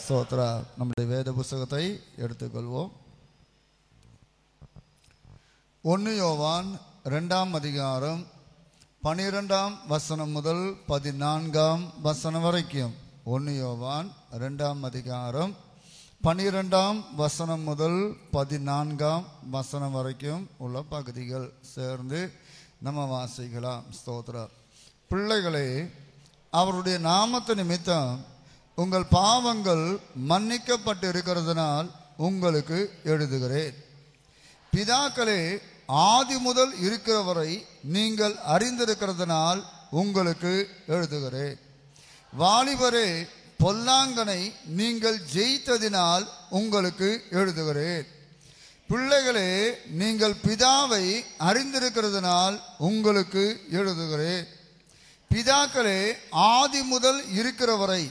ஸ்தோத்ரா. நம்முடைய வேத புஸ்தகத்தை எடுத்துக்கொள்வோம். 1 யோவான் 2ஆம் அதிகாரம் 12ஆம் வசனம் முதல் 14ஆம் வசனம் வரைக்கும். 1 யோவான் 2ஆம் அதிகாரம் 12ஆம் வசனம் முதல் 14ஆம் வசனம் வரைக்கும் உள்ள பகுதிகள் சேர்ந்து நம்ம வாசிக்கலாம். ஸ்தோத்ரா. பிள்ளைகளே, அவருடைய நாமத்து நிமித்தம் உங்கள் பாவங்கள் மன்னிக்கப்பட்டு இருக்கிறதுனால் உங்களுக்கு எழுதுகிறேன். பிதாக்களே, ஆதி முதல் இருக்கிறவரை நீங்கள் அறிந்திருக்கிறதுனால் உங்களுக்கு எழுதுகிறேன். வாலிபரே, பொல்லாங்கனை நீங்கள் ஜெயித்ததினால் உங்களுக்கு எழுதுகிறேன். பிள்ளைகளே, நீங்கள் பிதாவை அறிந்திருக்கிறதுனால் உங்களுக்கு எழுதுகிறேன். பிதாக்களே, ஆதி முதல் இருக்கிறவரை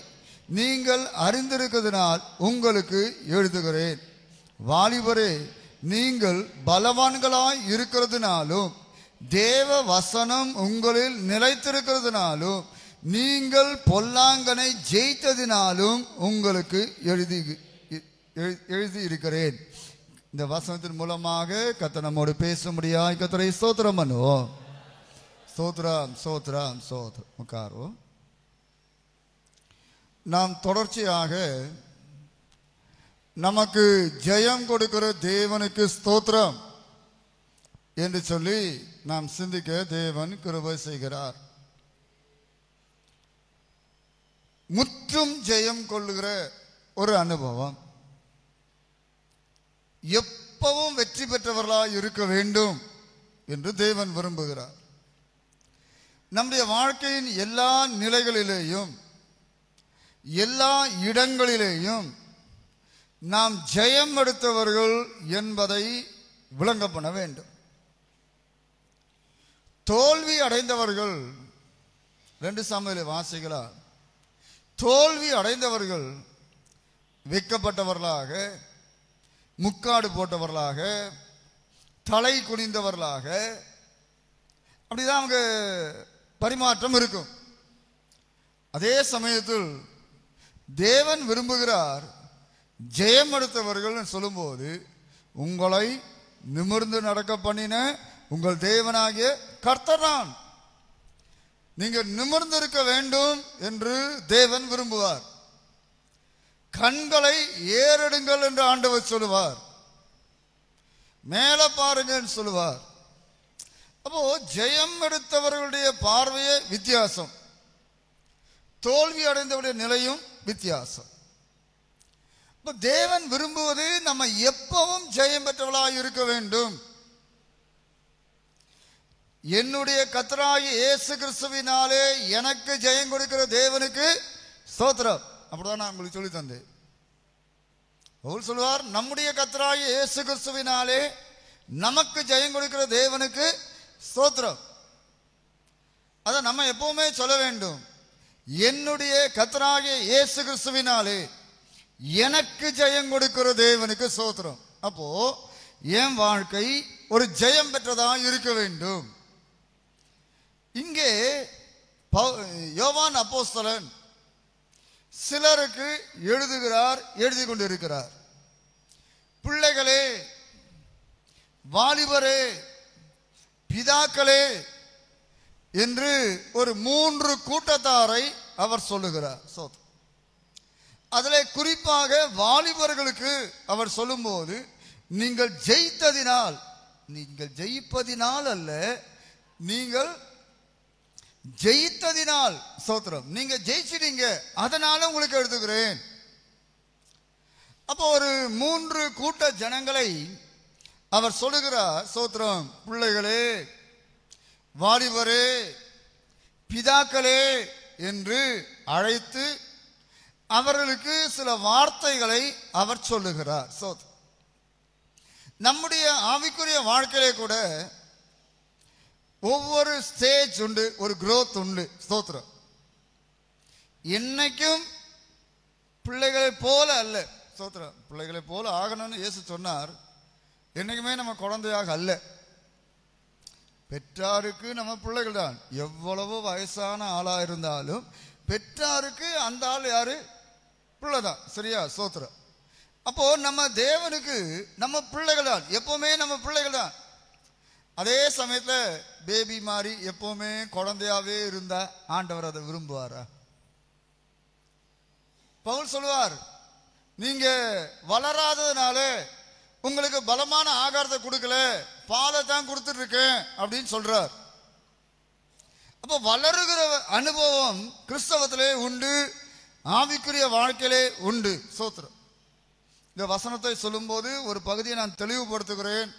நீங்கள் அறிந்திருக்கிறதுனால் உங்களுக்கு எழுதுகிறேன். வாலிபரே, நீங்கள் பலவான்களாய் இருக்கிறதுனாலும் தேவ வசனம் உங்களில் நிலைத்திருக்கிறதுனாலும் நீங்கள் பொல்லாங்கனை ஜெயித்ததினாலும் உங்களுக்கு எழுதி இருக்கிறேன். இந்த வசனத்தின் மூலமாக கர்த்தர் நம்மோடு பேசும்படியாய் கர்த்தரை ஸ்தோத்திரம் பண்ணுவோம். ஸ்தோத்திரம், ஸ்தோத்திரம், ஸ்தோத்திரம். உட்காருவோம். நாம் தொடர்ச்சியாக நமக்கு ஜெயம் கொடுக்கிற தேவனுக்கு ஸ்தோத்திரம் என்று சொல்லி நாம் சிந்திக்க தேவன் கிருபை செய்கிறார். முற்றும் ஜெயம் கொள்ளுகிற ஒரு அனுபவம், எப்பவும் வெற்றி பெற்றவர்களாய் இருக்க வேண்டும் என்று தேவன் விரும்புகிறார். நம்முடைய வாழ்க்கையின் எல்லா நிலைகளிலேயும் எல்லா இடங்களிலேயும் நாம் ஜெயம் எடுத்தவர்கள் என்பதை விளங்க பண்ண வேண்டும். தோல்வி அடைந்தவர்கள் 2 சாமுவேல் வாசிக்கலாம். தோல்வி அடைந்தவர்கள் வெட்கப்பட்டவர்களாக, முக்காடு போட்டவர்களாக, தலை குனிந்தவர்களாக, அப்படிதான் அவங்க பரிமாற்றம் இருக்கும். அதே சமயத்தில் தேவன் விரும்புகிறார், ஜெயம் எடுத்தவர்கள் சொல்லும்போது உங்களை நிமிர்ந்து நடக்க பண்ணின உங்கள் தேவனாகிய கர்த்தர் நான். நீங்கள் நிமிர்ந்து இருக்க வேண்டும் என்று தேவன் விரும்புவார். கண்களை ஏறெடுங்கள் என்று ஆண்டவர் சொல்லுவார். மேல பாருங்கள் சொல்லுவார். அப்போ ஜெயம் எடுத்தவர்களுடைய பார்வையே வித்தியாசம், தோல்வி அடைந்தவருடைய நிலையும் வித்தியாசம். இப்ப தேவன் விரும்புவது நம்ம எப்பவும் ஜெயம் பெற்றவர்களாக இருக்க வேண்டும். என்னுடைய கர்த்தராகிய இயேசு கிறிஸ்துவினாலே எனக்கு ஜெயம் கொடுக்கிற தேவனுக்கு ஸ்தோத்திரம். அப்படிதான் நான் உங்களுக்கு சொல்லி தந்தேன். பவுல் சொல்வார், நம்முடைய கர்த்தராகிய இயேசு கிறிஸ்துவினாலே நமக்கு ஜெயம் கொடுக்கிற தேவனுக்கு ஸ்தோத்திரம். அதை நம்ம எப்பவுமே சொல்ல வேண்டும். என்னுடைய கர்த்தராகிய இயேசு கிறிஸ்துவினாலே எனக்கு ஜெயம் கொடுக்கிற தேவனுக்கு ஸ்தோத்திரம். அப்போ என் வாழ்க்கை ஒரு ஜெயம் பெற்றதாக இருக்க வேண்டும். இங்கே யோவான் அப்போஸ்தலன் சிலருக்கு எழுதுகிறார், எழுதி கொண்டிருக்கிறார். பிள்ளைகளே, வாலிபரே, பிதாக்களே என்று ஒரு 3 கூட்டத்தாரை அவர் சொல்லுகிறார். அதில் குறிப்பாக வாலிபர்களுக்கு அவர் சொல்லும்போது, நீங்கள் ஜெயித்ததினால், நீங்கள் ஜெயிப்பதினால் அல்ல, நீங்கள் ஜெயித்ததினால் ஸ்தோத்திரம், நீங்க ஜெயிச்சிட்டீங்க, அதனால உங்களுக்கு எழுதுகிறேன். அப்போ ஒரு 3 கூட்ட ஜனங்களை அவர் சொல்லுகிறார். ஸ்தோத்திரம். பிள்ளைகளே, வாலிபரே, பிதாக்களே என்று அழைத்து அவர்களுக்கு சில வார்த்தைகளை அவர் சொல்லுகிறார். நம்முடைய ஆவிக்குரிய வாழ்க்கையிலே கூட ஒவ்வொரு ஸ்டேஜ் உண்டு, ஒரு growth உண்டு. ஸ்தோத்திரம். என்னைக்கும் பிள்ளைகளை போல அல்ல. ஸ்தோத்திரம். பிள்ளைகளை போல ஆகணும்னு இயேசு சொன்னார். என்னைக்குமே நம்ம குழந்தையாக அல்ல. பெற்றாருக்கு நம்ம பிள்ளைகள் தான். எவ்வளவு வயசான ஆளா இருந்தாலும் பெற்றாருக்கு அந்த ஆள் யாரு? பிள்ளைதான். சரியா? ஸ்தோத்திரம். அப்போ நம்ம தேவனுக்கு நம்ம பிள்ளைகள் தான், எப்பவுமே நம்ம பிள்ளைகள் தான். அதே சமயத்தில் பேபி மாதிரி எப்பவுமே குழந்தையாவே இருந்தா ஆண்டவர் அதை விரும்புவாரா? பவுல் சொல்லுவார், நீங்க வளராததுனால உங்களுக்கு பலமான ஆகாரத்தை கொடுக்கல, பாலை தான் கொடுத்துட்டு இருக்கேன் அப்படின்னு சொல்றார். அப்ப வளருகிற அனுபவம் கிறிஸ்தவத்திலே உண்டு, ஆவிக்குரிய வாழ்க்கையிலே உண்டு. ஸ்தோத்திரம். இந்த வசனத்தை சொல்லும்போது ஒரு பகுதியை நான் தெளிவுபடுத்துகிறேன்.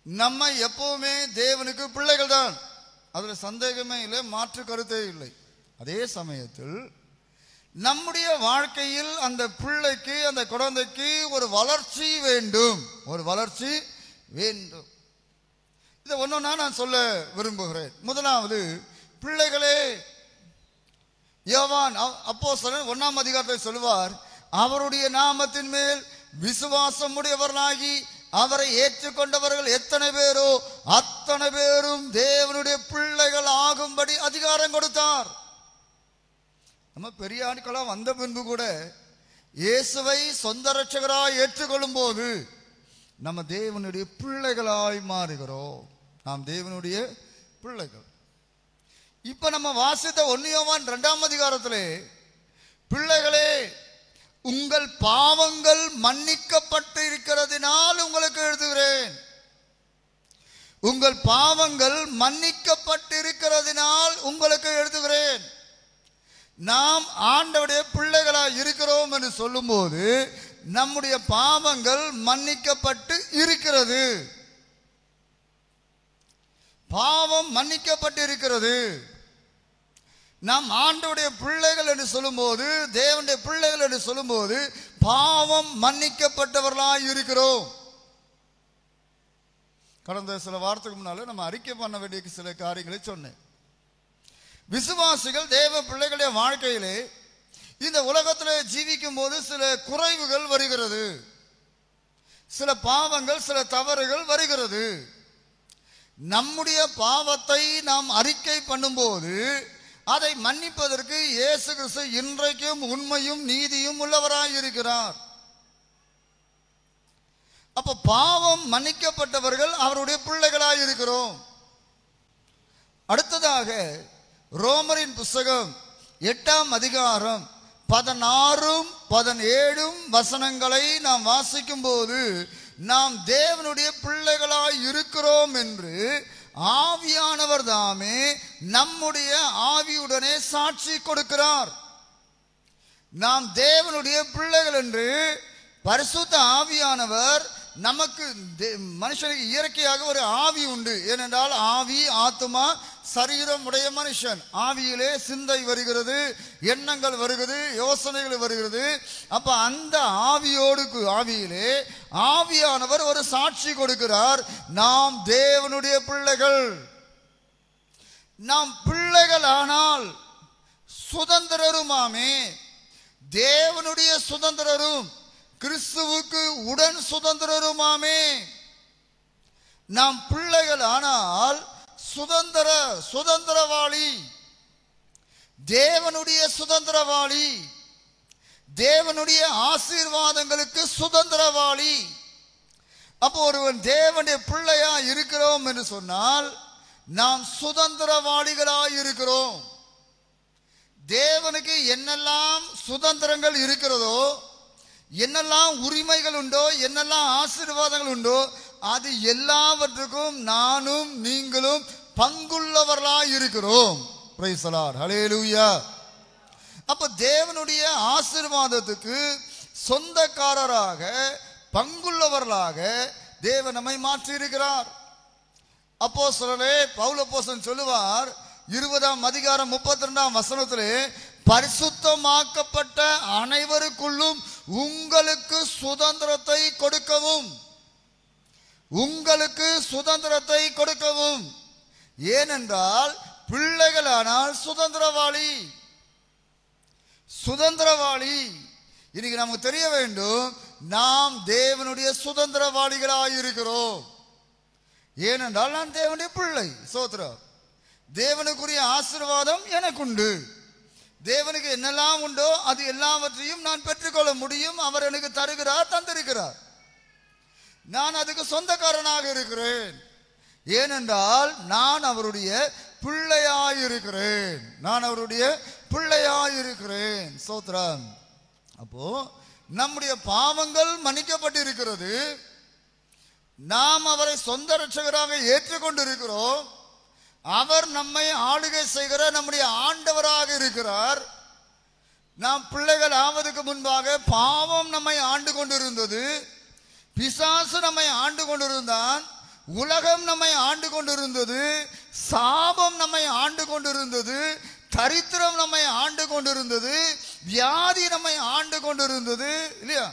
நம்ம எப்பவுமே தேவனுக்கு பிள்ளைகள் தான், அதுல சந்தேகமே இல்லை, மாற்று கருத்தே இல்லை. அதே சமயத்தில் நம்முடைய வாழ்க்கையில் அந்த பிள்ளைக்கு, அந்த குழந்தைக்கு ஒரு வளர்ச்சி வேண்டும், ஒரு வளர்ச்சி வேண்டும். இதை ஒன்னொன்னா நான் சொல்ல விரும்புகிறேன். முதலாவது, பிள்ளைகளே, யோவான் அப்போஸ்தலன் 1ஆம் அதிகாரத்தில் சொல்லுவார், அவருடைய நாமத்தின் மேல் விசுவாசம் உடையவர்களாகி அவரை ஏற்றுக்கொண்டவர்கள் எத்தனை பேரோ அத்தனை பேரும் தேவனுடைய பிள்ளைகள் ஆகும்படி அதிகாரம் கொடுத்தார். நம்ம பெரிய ஆட்களாம் வந்த பின்பு கூட இயேசுவை சொந்த ரட்சகராய் ஏற்றுக்கொள்ளும் போது நம்ம தேவனுடைய பிள்ளைகளாய் மாறுகிறோம். நாம் தேவனுடைய பிள்ளைகள். இப்ப நம்ம வாசித்த 1 யோவான் 2ஆம் அதிகாரத்திலே, பிள்ளைகளே, உங்கள் பாவங்கள் மன்னிக்கப்பட்டு இருக்கிறதினால் உங்களுக்கு எழுதுகிறேன். உங்கள் பாவங்கள் மன்னிக்கப்பட்டு இருக்கிறதினால் உங்களுக்கு எழுதுகிறேன். நாம் ஆண்டவருடைய பிள்ளைகளாய் இருக்கிறோம் என்று சொல்லும் போது நம்முடைய பாவங்கள் மன்னிக்கப்பட்டு இருக்கிறது. பாவம் மன்னிக்கப்பட்டு இருக்கிறது. நாம் ஆண்டவருடைய பிள்ளைகள் என்று சொல்லும்போது, தேவனுடைய பிள்ளைகள் என்று சொல்லும்போது பாவம் மன்னிக்கப்பட்டவர்களாய் இருக்கிறோம். கடந்த சில வாரத்துக்கு முன்னால நம்ம அறிக்கை பண்ண வேண்டிய சில காரியங்களை சொன்னேன். விசுவாசிகள் தேவ பிள்ளைகளுடைய வாழ்க்கையிலே இந்த உலகத்திலே ஜீவிக்கும் போது சில குறைவுகள் வருகிறது, சில பாவங்கள், சில தவறுகள் வருகிறது. நம்முடைய பாவத்தை நாம் அறிக்கை பண்ணும்போது அதை மன்னிப்பதற்கு இயேசு கிறிஸ்து இன்றைக்கும் உண்மையும் நீதியும் உள்ளவராய் இருக்கிறார். அப்ப பாவம் மன்னிக்கப்பட்டவர்கள் அவருடைய பிள்ளைகளாய் இருக்கிறோம். அடுத்ததாக ரோமரின் புஸ்தகம் 8ஆம் அதிகாரம் 16, 17 வசனங்களை நாம் வாசிக்கும் போது நாம் தேவனுடைய பிள்ளைகளாய் இருக்கிறோம் என்று ஆவியானவர் தாமே நம்முடைய ஆவியுடனே சாட்சி கொடுக்கிறார். நாம் தேவனுடைய பிள்ளைகள் என்று பரிசுத்த ஆவியானவர் நமக்கு, மனுஷனுக்கு இயற்கையாக ஒரு ஆவி உண்டு. ஏனென்றால் ஆவி, ஆத்மா, சரீரம் உடைய மனுஷன். ஆவியிலே சிந்தை வருகிறது, எண்ணங்கள் வருகிறது, யோசனைகள் வருகிறது. அப்ப அந்த ஆவியிலே ஆவியானவர் ஒரு சாட்சி கொடுக்கிறார், நாம் தேவனுடைய பிள்ளைகள். நாம் பிள்ளைகள் ஆனால் சுதந்திரருமாமே, தேவனுடைய சுதந்திரரும் கிறிஸ்துவுக்கு உடன் சுதந்திரருமாமே. நாம் பிள்ளைகள் ஆனால் சுதந்திரவாளி, தேவனுடைய சுதந்திரவாளி, தேவனுடைய ஆசீர்வாதங்களுக்கு சுதந்திரவாளி. அப்போ ஒருவன் தேவனுடைய பிள்ளையா இருக்கிறோம் என்று சொன்னால் நாம் சுதந்திரவாளிகளாய் இருக்கிறோம். தேவனுக்கு என்னெல்லாம் சுதந்திரங்கள் இருக்கிறதோ, என்னெல்லாம் உரிமைகள் உண்டோ, என்னெல்லாம் ஆசீர்வாதங்கள் உண்டோ, அது எல்லாவற்றுக்கும் நானும் நீங்களும் பங்குள்ளவர்களாய் இருக்கிறோம். பிரைஸ் தி லார்ட், ஹல்லேலூயா. அப்ப தேவனுடைய ஆசீர்வாதத்துக்கு சொந்தக்காரராக, பங்குள்ளவர்களாக தேவன் நம்மை மாற்றி இருக்கிறார். அப்போஸ்தலரே பவுல் அப்போஸ்தலன் சொல்லுவார் 20ஆம் அதிகாரம் 32ஆம் வசனத்திலே, பரிசுத்தமாக்கப்பட்ட அனைவருக்குள்ளும் உங்களுக்கு சுதந்திரத்தை கொடுக்கவும், உங்களுக்கு சுதந்திரத்தை கொடுக்கவும். ஏனென்றால் பிள்ளைகளானால் சுதந்திரவாளி. இன்னைக்கு நமக்கு தெரிய வேண்டும், நாம் தேவனுடைய சுதந்திரவாளிகளாய் இருக்கிறோம். ஏனென்றால் நான் தேவனுடைய பிள்ளை. ஸ்தோத்திரம். தேவனுக்குரிய ஆசீர்வாதம் எனக்குண்டு, தேவனுக்கு என்னெல்லாம் உண்டோ அது எல்லாவற்றையும் நான் பெற்றுக்கொள்ள முடியும். அவர் எனக்கு தருகிறார், தந்திருக்கிறார். நான் அதுக்கு சொந்தக்காரனாக இருக்கிறேன். ஏனென்றால் நான் அவருடைய பிள்ளையாயிருக்கிறேன். நான் அவருடைய பிள்ளையாயிருக்கிறேன். ஸ்தோத்திரம். அப்போ நம்முடைய பாவங்கள் மன்னிக்கப்பட்டிருக்கிறது. நாம் அவரை சொந்த இரட்சகராக ஏற்றுக்கொண்டிருக்கிறோம். அவர் நம்மை ஆளுகை செய்கிற நம்முடைய ஆண்டவராக இருக்கிறார். நாம் பிள்ளைகள் ஆவதற்கு முன்பாக பாவம் நம்மை ஆண்டு கொண்டிருந்தது, பிசாசு நம்மை ஆண்டு கொண்டிருந்தான், உலகம் நம்மை ஆண்டு கொண்டிருந்தது, சாபம் நம்மை ஆண்டு கொண்டிருந்தது, தரித்திரம் நம்மை ஆண்டு கொண்டிருந்தது, வியாதி நம்மை ஆண்டு கொண்டிருந்தது இல்லையா?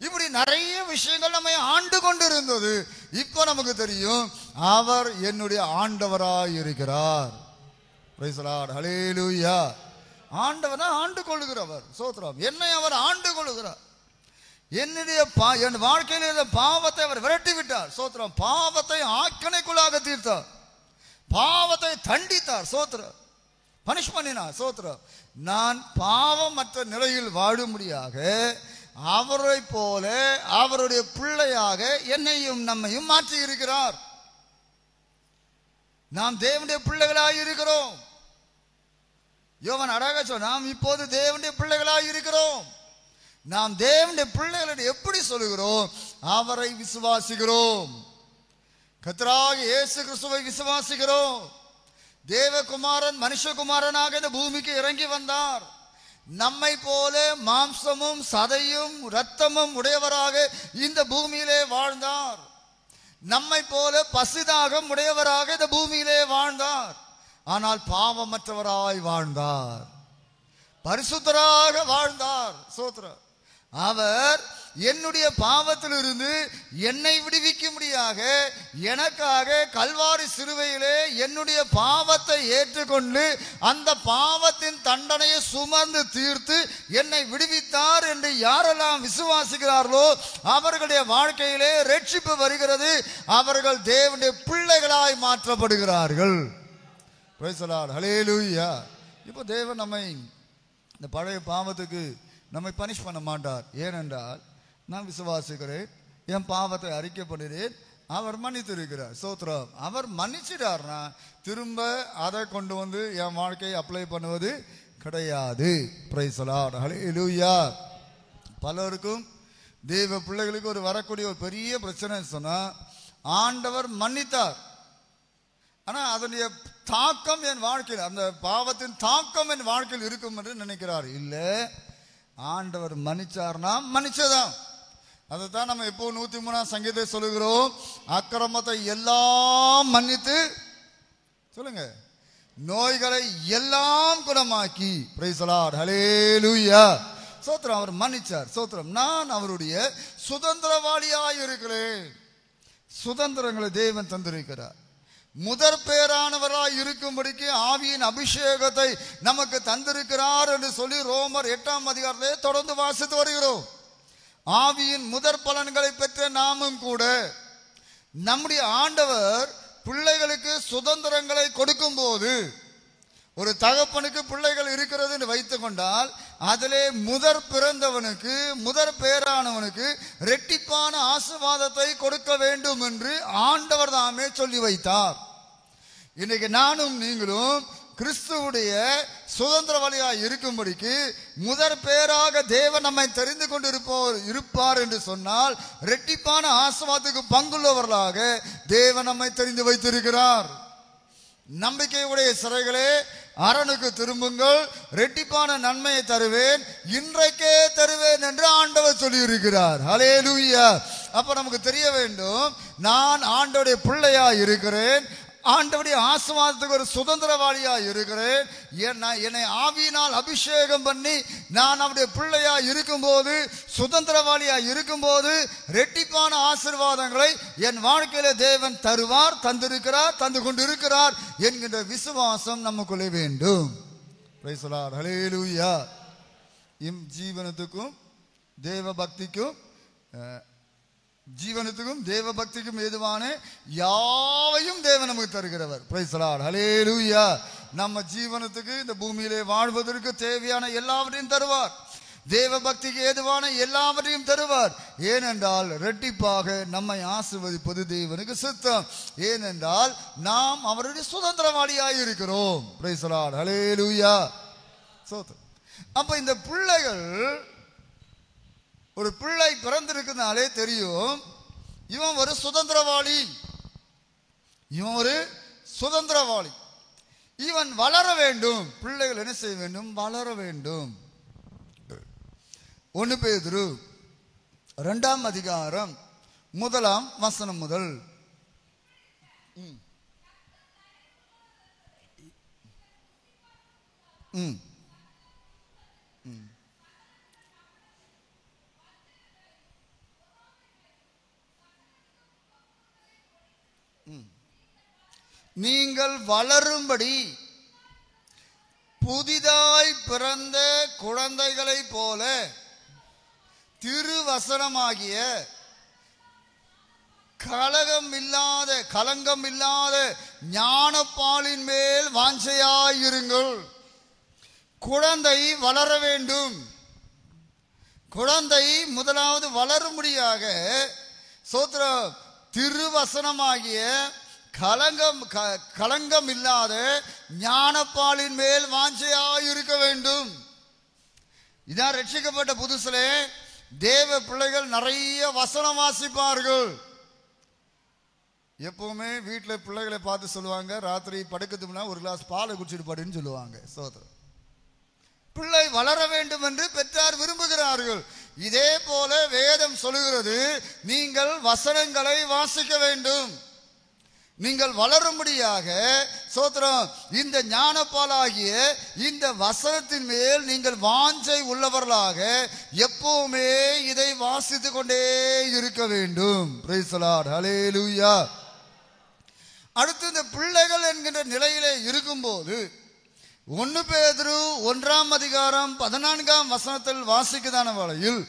இப்படி நிறைய விஷயங்கள் நம்மை ஆண்டு கொண்டிருந்தது. இப்போ நமக்கு தெரியும் அவர் என்னுடைய ஆண்டவராய் இருக்கிறார். Praise the Lord. ஹல்லேலூயா. ஆண்டவரை ஆண்டு கொள்ளுகிறவர். ஸ்தோத்திரம். என்னை அவர் ஆண்டு கொள்ளுகிறார். என்னுடைய என் வாழ்க்கையில் இருந்த பாவத்தை அவர் விரட்டி விட்டார். ஸ்தோத்திரம். பாவத்தை ஆக்கினைக்குள்ளாக தீர்த்தார். பாவத்தை தண்டித்தார். ஸ்தோத்திரம். பனிஷ் பண்ணினார். ஸ்தோத்திரம். நான் பாவமற்ற நிலையில் வாழும்படியாக அவரை போல அவருடைய பிள்ளையாக என்னையும் நம்மையும் மாற்றி இருக்கிறார். நாம் தேவனுடைய பிள்ளைகளாக இருக்கிறோம். யோவான் அழகாக சொன்னார், நாம் இப்போது தேவனுடைய பிள்ளைகளாக இருக்கிறோம். நாம் தேவனுடைய பிள்ளைகள் எப்படி சொல்லுகிறோம்? அவரை விசுவாசிக்கிறோம். கர்த்தராகிய இயேசு கிறிஸ்துவை விசுவாசிக்கிறோம். தேவகுமாரன் மனுஷகுமாரனாக இந்த பூமிக்கு இறங்கி வந்தார். நம்மை போல மாம்சமும் சதையும் இரத்தமும் உடையவராக இந்த பூமியிலே வாழ்ந்தார். நம்மை போல பசிதாகம் உடையவராக இந்த பூமியிலே வாழ்ந்தார். ஆனால் பாவமற்றவராய் வாழ்ந்தார், பரிசுத்தராக வாழ்ந்தார். ஸ்தோத்திரம். அவர் என்னுடைய பாவத்திலிருந்து என்னை விடுவிக்கும்படியாக எனக்காக கல்வாரி சிலுவையிலே என்னுடைய பாவத்தை ஏற்றுக்கொண்டு அந்த பாவத்தின் தண்டனையை சுமந்து தீர்த்து என்னை விடுவித்தார் என்று யாரெல்லாம் விசுவாசிக்கிறார்களோ அவர்களுடைய வாழ்க்கையிலே ரட்சிப்பு வருகிறது. அவர்கள் தேவனுடைய பிள்ளைகளாய் மாற்றப்படுகிறார்கள். Price the Lord. ஹல்லேலூயா. இப்போ தேவன் நம்மை இந்த பழைய பாவத்துக்கு நம்மை பனிஷ் பண்ண மாட்டார். ஏனென்றால் நான் விசுவாசிக்கிறேன், என் பாவத்தை அறிக்கை பண்ணினேன், அவர் மன்னித்திருக்கிறார். ஸ்தோத்திரம். அவர் மன்னிச்சிட்டார்னா திரும்ப அதை கொண்டு வந்து என் வாழ்க்கையை அப்ளை பண்ணுவது கிடையாது. Praise the Lord. ஹல்லேலூயா. பலருக்கும் தேவ பிள்ளைகளுக்கு ஒரு வரக்கூடிய ஒரு பெரிய பிரச்சனை சொன்னா, ஆண்டவர் மன்னித்தார், ஆனால் அதனுடைய தாக்கம் என் வாழ்க்கையில், அந்த பாவத்தின் தாக்கம் என் வாழ்க்கையில் இருக்கும் என்று நினைக்கிறார். இல்லை, ஆண்டவர் மன்னிச்சார்னா மன்னிச்சதான். அதைத்தான் நம்ம எப்போ 103ஆம் சங்கீதத்தை சொல்லுகிறோம், அக்கிரமத்தை எல்லாம் மன்னித்து சொல்லுங்க நோய்களை எல்லாம் குணமாக்கி. Praise the Lord. ஹல்லேலூயா. ஸ்தோத்திரம். அவர் மன்னிச்சார். ஸ்தோத்திரம். நான் அவருடைய சுதந்திரவாளியாய் இருக்கிறேன். சுதந்திரங்களை தேவன் தந்திருக்கிறார். முதற் பேரானவராய் இருக்கும்படிக்கு ஆவியின் அபிஷேகத்தை நமக்கு தந்திருக்கிறார் என்று சொல்லி ரோமர் 8ஆம் அதிகாரத்திலே தொடர்ந்து வாசித்து வருகிறோம். ஆவியின் முதற் பலன்களை பெற்ற நாமும் கூட நம்முடைய ஆண்டவர் பிள்ளைகளுக்கு சுதந்திரங்களை கொடுக்கும் போது, ஒரு தகப்பனுக்கு பிள்ளைகள் இருக்கிறது என்று வைத்துக் கொண்டால் அதிலே முதற் பிறந்தவனுக்கு முதற் பேரானவனுக்கு இரட்டிப்பான ஆசீர்வாதத்தை கொடுக்க வேண்டும் என்று ஆண்டவர் தாமே சொல்லி வைத்தார். இன்னைக்கு நானும் நீங்களும் கிறிஸ்துவுடைய சுதந்திரவாளியாய் இருக்கும்படிக்கு முதற் பேராக தேவன் நம்மை தெரிந்து கொண்டு இருப்பார் என்று சொன்னால் இரட்டிப்பான ஆசீர்வாதத்துக்கு பங்குள்ளவர்களாக தேவன் நம்மை தெரிந்து வைத்திருக்கிறார். நம்பிக்கையுடைய சிறைகளே அரணுக்கு திரும்புங்கள், இரட்டிப்பான நன்மையை தருவேன், இன்றைக்கே தருவேன் என்று ஆண்டவர் சொல்லி இருக்கிறார். ஹல்லேலூயா. அப்ப நமக்கு தெரிய வேண்டும், நான் ஆண்டவருடைய பிள்ளையா இருக்கிறேன், ஆண்டவருடைய ஆசீர்வாதத்துக்கு ஒரு சுதந்திரவாளியா இருக்கிறேன். என்னை ஆவியினால் அபிஷேகம் பண்ணி நான் அவருடைய பிள்ளையா இருக்கும்போது, சுதந்திரவாளியா இருக்கும்போது இரட்டிப்பான ஆசீர்வாதங்களை என் வாழ்க்கையில தேவன் தருவார், தந்திருக்கிறார், தந்து கொண்டிருக்கிறார் என்கின்ற விசுவாசம் நமக்குள்ளே வேண்டும். Praise the Lord. ஹல்லேலூயா. ஜீவனத்துக்கும் தேவ பக்திக்கும் தேவ பக்திக்கும் ஏதுவான யாவையும் தேவன் நமக்கு தருகிறவர். Price the Lord. ஹல்லேலூயா. நம்ம ஜீவனத்துக்கு இந்த பூமியிலே வாழ்வதற்கு தேவையான எல்லாவற்றையும் தருவார். தேவ பக்திக்கு ஏதுவான எல்லாவற்றையும் தருவார். ஏனென்றால் இரட்டிப்பாக நம்மை ஆசீர்வதிப்பது தேவனுக்கு சித்தம். ஏனென்றால் நாம் அவருடைய சுதந்திரவாளியாய் இருக்கிறோம். பிரைஸ் தி லார்ட், ஹல்லேலூயா. அப்ப இந்த பிள்ளைகள், ஒரு பிள்ளை பிறந்திருக்கிறதுனாலே தெரியும் இவன் ஒரு சுதந்திரவாளி. இவன் ஒரு சுதந்திரவாளி. இவன் வளர வேண்டும். பிள்ளைகள் என்ன செய்ய வேண்டும்? வளர வேண்டும். 1 பேதுரு 2ஆம் அதிகாரம் 1ஆம் வசனம் முதல். நீங்கள் வளரும்படி புதிதாய் பிறந்த குழந்தைகளைப் போல திருவசனமாகிய கலங்கம் இல்லாத ஞானப்பாலின் மேல் வாஞ்சையாயிருங்கள். குழந்தை வளர வேண்டும். குழந்தை முதலாவது வளரும்படியாக சோத்திரம் திருவசனமாகிய கலங்கம் இல்லாத ஞானப்பாலின் மேல் வாஞ்சையாயிருக்க வேண்டும். இதான் ரட்சிக்கப்பட்ட புதுசிலே தேவ பிள்ளைகள் நிறைய வசனம் வாசிப்பார்கள். எப்பவுமே வீட்டில் பிள்ளைகளை பார்த்து சொல்லுவாங்க, ராத்திரி படுக்கிறதுக்கு முன்னாடி ஒரு கிளாஸ் பாலை குடிச்சிட்டு படுன்னு சொல்லுவாங்க. சோதரர், பிள்ளை வளர வேண்டும் என்று பெற்றார் விரும்புகிறார்கள். இதே போல வேதம் சொல்லுகிறது, நீங்கள் வசனங்களை வாசிக்க வேண்டும். நீங்கள் வளரும்படியாக சோத்திரம் இந்த ஞானப்பாலாகிய இந்த வசனத்தின் மேல் நீங்கள் வாஞ்சை உள்ளவர்களாக எப்பவுமே இதை வாசித்துக் கொண்டே இருக்க வேண்டும். பிரைஸ் தி லார்ட், ஹல்லேலூயா. அடுத்து இந்த பிள்ளைகள் என்கின்ற நிலையிலே இருக்கும்போது 1 பேதுரு 1ஆம் அதிகாரம் 14ஆம் வசனத்தில் வாசிக்கதான வேளையில்,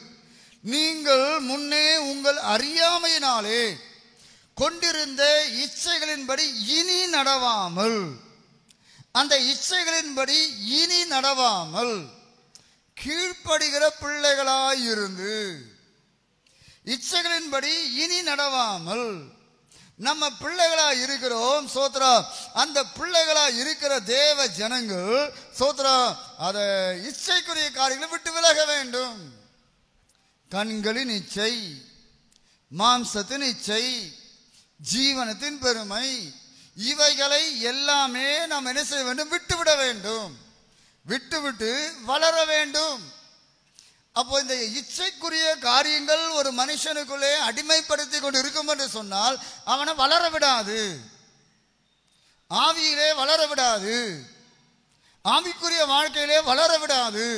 நீங்கள் முன்னே உங்கள் அறியாமையினாலே கொண்டிருந்த இச்சைகளின்படி இனி நடவாமல், அந்த இச்சைகளின்படி இனி நடவாமல் கீழ்ப்படுகிற பிள்ளைகளாயிருந்து, இச்சைகளின்படி இனி நடவாமல் நம்ம பிள்ளைகளா இருக்கிறோம். சோத்ரா, அந்த பிள்ளைகளா இருக்கிற தேவ ஜனங்கள் சோத்ரா அத இச்சைக்குரிய காரியங்களை விட்டு விலக வேண்டும். கண்களின் இச்சை, மாம்சத்தின் இச்சை, ஜீவனத்தின் பெருமை, இவைகளை எல்லாமே நாம் என்ன செய்ய வேண்டும்? விட்டுவிட வேண்டும். விட்டுவிட்டு வளர வேண்டும். அப்போ இந்த இச்சைக்குரிய காரியங்கள் ஒரு மனுஷனுக்குள்ளே அடிமைப்படுத்தி கொண்டு இருக்கும் என்று சொன்னால் அவனை வளர விடாது, ஆவியிலே வளர விடாது, ஆவிக்குரிய வாழ்க்கையிலே வளர விடாது.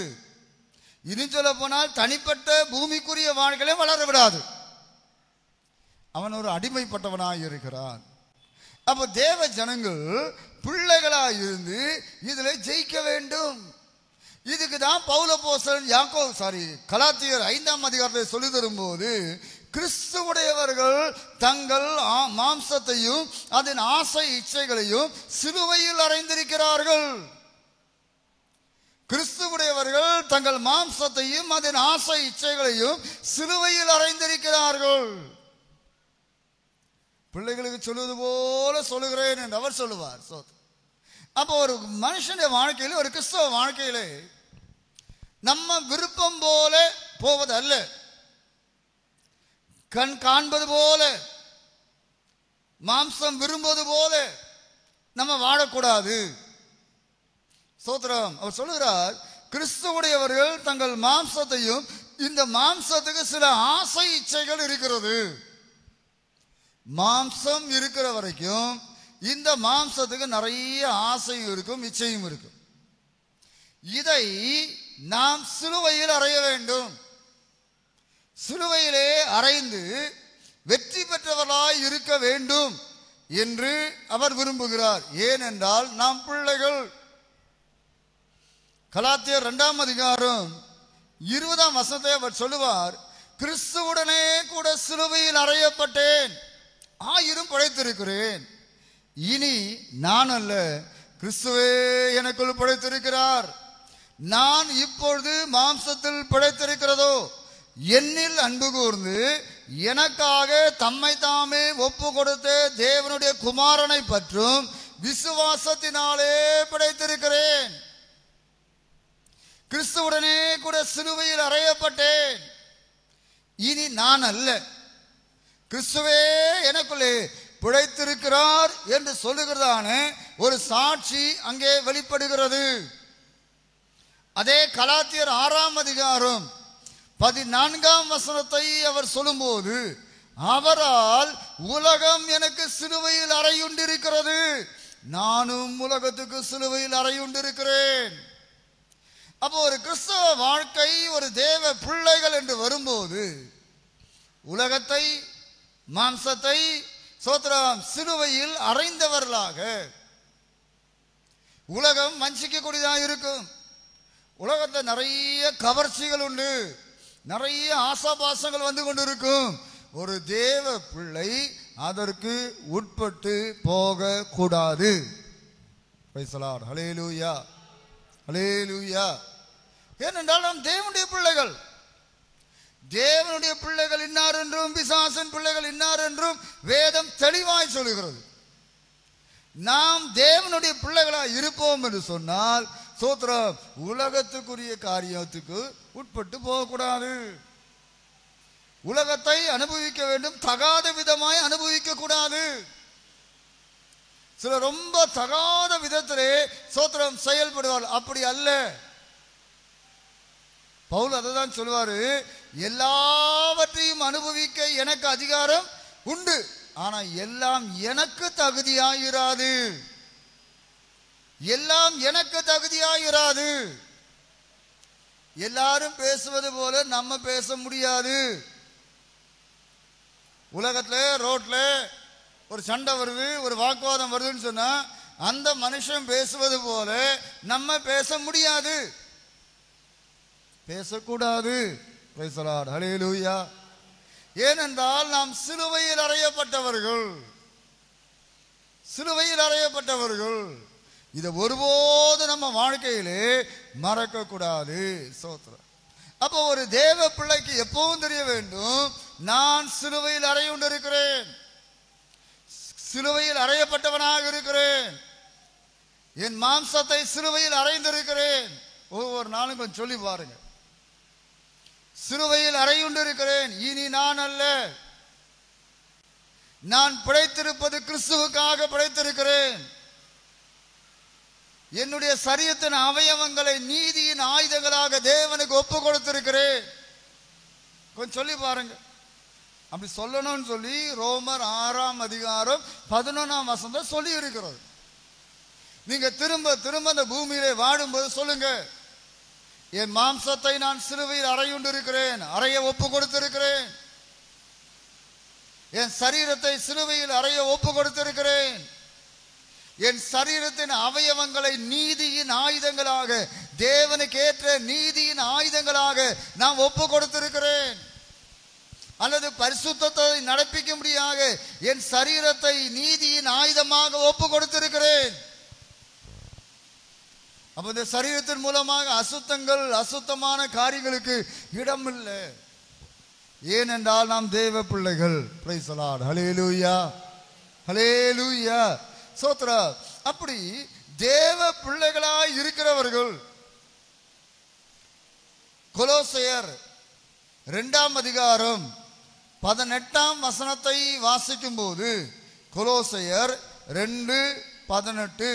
இன்னும் சொல்ல போனால் தனிப்பட்ட பூமிக்குரிய வாழ்க்கையிலே வளர விடாது. அவன் ஒரு அடிமைப்பட்டவனாய் இருக்கிறான். அப்போ தேவ ஜனங்கள் பிள்ளைகளாய் இருந்து இதில் ஜெயிக்க வேண்டும். இதுக்கு தான் பவுல் அப்போஸ்தலன் கலாத்தியர் 5ஆம் அதிகாரத்தில் சொல்லி தரும்போது, கிறிஸ்துவுடையவர்கள் தங்கள் மாம்சத்தையும் அதன் ஆசை இச்சைகளையும் சிலுவையில் அறைந்திருக்கிறார்கள். கிறிஸ்துவுடையவர்கள் தங்கள் மாம்சத்தையும் அதன் ஆசை இச்சைகளையும் சிலுவையில் அறைந்திருக்கிறார்கள். பிள்ளைகளுக்கு சொல்லுவது போல சொல்லுகிறேன் என்று அவர் சொல்லுவார். அப்போ ஒரு மனுஷனுடைய வாழ்க்கையில, ஒரு கிறிஸ்தவ வாழ்க்கையிலே நம்ம விருப்பம் போல போவது அல்ல, கண் காண்பது போல, மாம்சம் விரும்புவது போல நம்ம வாழக்கூடாது. சோத்திரம். அவர் சொல்லுகிறார், கிறிஸ்துவுடையவர்கள் தங்கள் மாம்சத்தையும், இந்த மாம்சத்துக்கு சில ஆசை இச்சைகள் இருக்கிறது. மாம்சம் இருக்கிற வரைக்கும் இந்த மாம்சத்துக்கு நிறைய ஆசையும் இருக்கும், இச்சையும் இருக்கும். இதை நாம் சிலுவையில் அறைய வேண்டும். சிலுவையிலே அறைந்து வெற்றி பெற்றவர்களாய் இருக்க வேண்டும் என்று அவர் விரும்புகிறார். ஏனென்றால் நாம் பிள்ளைகள். கலாத்தியர் 2ஆம் அதிகாரம் 20ஆம் வசனத்தை அவர் சொல்லுவார், கிறிஸ்துவுடனே கூட சிலுவையில் அறையப்பட்டேன், ஆயிரம் படைத்திருக்கிறேன். இனி நான் அல்ல, கிறிஸ்துவே எனக்குள் படைத்திருக்கிறார். நான் இப்பொழுது மாம்சத்தில் படைத்திருக்கிறதோ என்னில் அன்பு கூர்ந்து எனக்காக தம்மை தாமே ஒப்பு கொடுத்த தேவனுடைய குமாரனை பற்றும் விசுவாசத்தினாலே படைத்திருக்கிறேன். கிறிஸ்துவுடனே கூட சிலுவையில் அறையப்பட்டேன். இனி நான் அல்ல, கிறிஸ்துவே எனக்குள்ளே பிழைத்திருக்கிறார் என்று சொல்லுகிறதான ஒரு சாட்சி அங்கே வெளிப்படுகிறது. அதே கலாத்தியர் 6ஆம் அதிகாரம் 14ஆம் வசனத்தை அவர் சொல்லும்போது, அவரால் உலகம் எனக்கு சிலுவையில் அறையுண்டிருக்கிறது, நானும் உலகத்துக்கு சிலுவையில் அறையுண்டிருக்கிறேன். அப்போ ஒரு கிறிஸ்தவ வாழ்க்கை, ஒரு தேவ பிள்ளைகள் என்று வரும்போது உலகத்தை, மாம்சத்தை சோத்திரம் சிலுவையில் அறைந்தவர்களாக. உலகம் வஞ்சிக்கக்கூடியதாக இருக்கும். உலகத்தில் நிறைய கவர்ச்சிகள் உண்டு, நிறைய ஆசாபாசங்கள் வந்து கொண்டிருக்கும். ஒரு தேவ பிள்ளை அதற்கு உட்பட்டு போக கூடாது. ஹல்லேலூயா, ஹல்லேலூயா. ஏனென்றால் நாம் தேவனுடைய பிள்ளைகள். தேவனுடைய பிள்ளைகள் இன்னார் என்றும் பிசாசின் பிள்ளைகள் இன்னார் என்றும் வேதம் தெளிவாய் சொல்லுகிறது. நாம் தேவனுடைய பிள்ளைகளாய் இருப்போம் என்று சொன்னால் சோத்திரம் உலகத்துக்குரிய காரியத்துக்கு உட்பட்டு போகக்கூடாது. உலகத்தை அனுபவிக்க வேண்டும், தகாத விதமாய் அனுபவிக்க கூடாது. சில ரொம்ப தகாத விதத்திலே சோத்திரம் செயல்படுவார். அப்படி அல்ல. பவுல் அதை தான் சொல்லுவாரு, எல்லாவற்றையும் அனுபவிக்க எனக்கு அதிகாரம் உண்டு, ஆனா எல்லாம் எனக்கு தகுதியாயிராது. எல்லாம் எனக்கு தகுதியாயிராது. எல்லாரும் பேசுவது போல நம்ம பேச முடியாது. உலகத்துல ரோட்ல ஒரு சண்டை வருது, ஒரு வாக்குவாதம் வருதுன்னு சொன்னா அந்த மனுஷன் பேசுவது போல நம்ம பேச முடியாது, பேசக்கூடாது. Price the Lord, hallelujah. ஏனென்றால் நாம் சிலுவையில் அறையப்பட்டவர்கள், சிலுவையில் அறையப்பட்டவர்கள். இதை ஒருபோது நம்ம வாழ்க்கையிலே மறக்க கூடாது. சோத்திரம். அப்போ ஒரு தேவ பிள்ளைக்கு எப்பவும் தெரிய வேண்டும், நான் சிலுவையில் அறையுண்டிருக்கிறேன், சிலுவையில் அறையப்பட்டவனாக இருக்கிறேன், என் மாம்சத்தை சிலுவையில் அறைந்திருக்கிறேன். ஒவ்வொரு நாளும் கொஞ்சம் சொல்லி பாருங்க, சிலுவையில் அறையுண்டிருக்கிறேன். இனி நான் அல்ல, நான் பிழைத்திருப்பது கிறிஸ்துவுக்காக பிழைத்திருக்கிறேன். என்னுடைய சரீரத்தின் அவயவங்களை நீதியின் ஆயுதங்களாக தேவனுக்கு ஒப்பு கொடுத்திருக்கிறேன். கொஞ்சம் சொல்லி பாருங்க. அப்படி சொல்லணும்னு சொல்லி ரோமர் 6ஆம் அதிகாரம் 11ஆம் வசனம் சொல்லி இருக்கிறது. நீங்க திரும்ப திரும்ப அந்த பூமியிலே வாடும்போது சொல்லுங்க, என் மாம்சத்தை நான் சிலுவையில் அறையுண்டிருக்கிறேன், அறைய ஒப்பு கொடுத்திருக்கிறேன். என் சரீரத்தை சிலுவையில் அறைய ஒப்பு கொடுத்திருக்கிறேன். என் சரீரத்தின் அவயவங்களை நீதியின் ஆயுதங்களாக, தேவனுக்கு ஏற்ற நீதியின் ஆயுதங்களாக நான் ஒப்பு கொடுத்திருக்கிறேன். அல்லது பரிசுத்தத்தை நடப்பிக்கும்படியாக என் சரீரத்தை நீதியின் ஆயுதமாக ஒப்பு கொடுத்திருக்கிறேன். அப்ப இந்த சரீரத்தின் மூலமாக அசுத்தங்கள், அசுத்தமான காரியங்களுக்கு இடம் இல்லை. ஏனென்றால் நாம் தேவ பிள்ளைகள். பிரைஸ் தி லார்ட், ஹல்லேலூயா, ஹல்லேலூயா, சோத்ரா. அப்படி தேவ பிள்ளைகளாய் இருக்கிறவர்கள் கொலோசையர் 2ஆம் அதிகாரம் 18ஆம் வசனத்தை வாசிக்கும் போது, கொலோசையர் 2:18,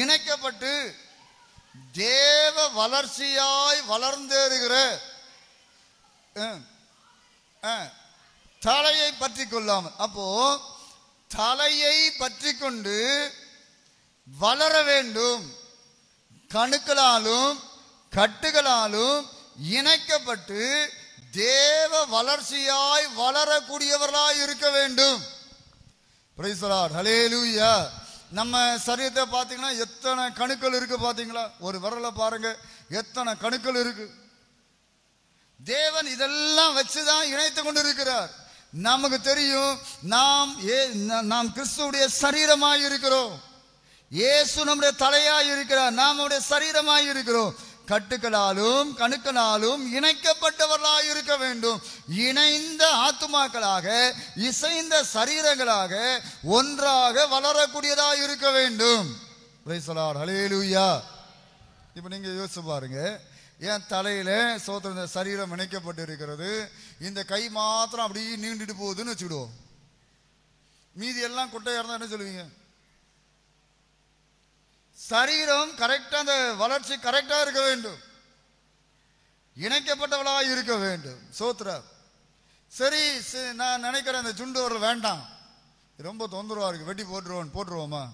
இணைக்கப்பட்டு தேவ வளர்ச்சியாய் வளர்ந்தேறுகிற தலையை பற்றி கொள்ளாமல். அப்போ தலையை பற்றி கொண்டு வளர வேண்டும். கணுக்களாலும் கட்டுகளாலும் இணைக்கப்பட்டு தேவ வளர்ச்சியாய் வளரக்கூடியவர்களாய் இருக்க வேண்டும். பிரைஸ் தி லார்ட், ஹல்லேலூயா. நம்ம சரீரத்தை பார்த்தீங்கன்னா எத்தனை கணுக்கள் இருக்கு பார்த்தீங்களா? ஒரு விரலை பாருங்க, எத்தனை கணுக்கள் இருக்கு. தேவன் இதெல்லாம் வச்சுதான் இணைத்து கொண்டிருக்கிறார். நமக்கு தெரியும், நாம் கிறிஸ்துவுடைய சரீரமாய் இருக்கிறோம். இயேசு நம்முடைய தலையாய் இருக்கிறார், நாம் அவருடைய சரீரமாய் இருக்கிறோம். கட்டுக்களாலும் கணுக்களாலும் இணைக்கப்பட்டவர்களாக இருக்க வேண்டும். இணைந்த ஆத்துமாக்களாக, இசைந்த சரீரங்களாக ஒன்றாக வளரக்கூடியதாக இருக்க வேண்டும். பிரைஸ் தி லார்ட், ஹல்லேலூயா. இப்ப நீங்க யோசிச்சு பாருங்க, என் தலையில சோத்திர சரீரம் இணைக்கப்பட்டு இருக்கிறது, இந்த கை மாத்திரம் அப்படியே நீண்டுட்டு போகுதுன்னு வச்சுக்கிடுவோம். மீதி எல்லாம் குட்டையா இருந்தா என்ன சொல்லுவீங்க? சரீரம் கரெக்டா, அந்த வளர்ச்சி கரெக்டா இருக்க வேண்டும், இணைக்கப்பட்டவளாக இருக்க வேண்டும். சோத்ரா. சரி, நான் நினைக்கிறேன் அந்த சுண்டு வரல் வேண்டாம், ரொம்ப தொந்தரவா இருக்கு, வெட்டி போட்டுருவோமா?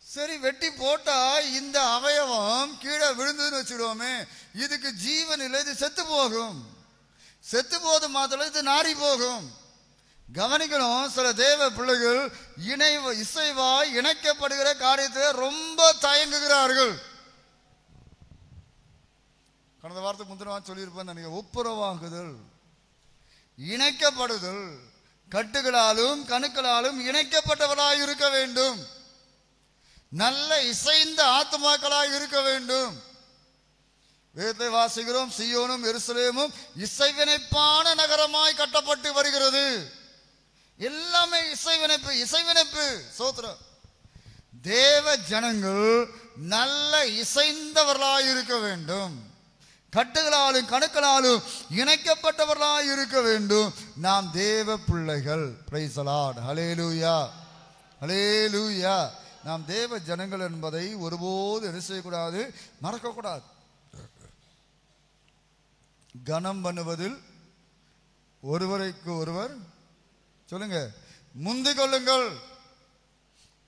சரி, வெட்டி போட்டா இந்த அவயவம் கீழே விழுந்ததுன்னு வச்சுடுவோமே, இதுக்கு ஜீவன் இல்லை, இது செத்து போகும். செத்து போது மாத்திரம் இது நாரி போகும். கவனிக்கணும், சில தேவ பிள்ளைகள் இசைவாய் இணைக்கப்படுகிற காரியத்தை ரொம்ப தயங்குகிறார்கள். கடந்த வாரத்துக்கு முந்தின சொல்லியிருப்பேன், ஒப்புரவாகுதல், இணைக்கப்படுதல், கட்டுகளாலும் கணுக்களாலும் இணைக்கப்பட்டவர்களாக இருக்க வேண்டும். நல்ல இசைந்த ஆத்துமாக்களாக இருக்க வேண்டும். வேதத்தை வாசிக்கிறோம், சீயோனும் எருசலேமும் இசைவினைப்பான நகரமாய் கட்டப்பட்டு வருகிறது. எல்லாமே இசைவினைப்பு, இசைவினைப்பு. சோத்திரம். தேவ ஜனங்கள் நல்ல இசைந்தவர்களாக இருக்க வேண்டும், கட்டுகளாலும் கணுக்களாலும் இணைக்கப்பட்டவர்களாக இருக்க வேண்டும். நாம் தேவ பிள்ளைகள். பிரைஸ் தி லார்ட், ஹல்லேலூயா, ஹல்லேலூயா. நாம் தேவ ஜனங்கள் என்பதை ஒருபோது என்ன செய்யக்கூடாது, மறக்கக்கூடாது. கனம் பண்ணுவதில் ஒருவருக்கு ஒருவர் சொல்லுங்க முந்திக் கொள்ளுங்கள்.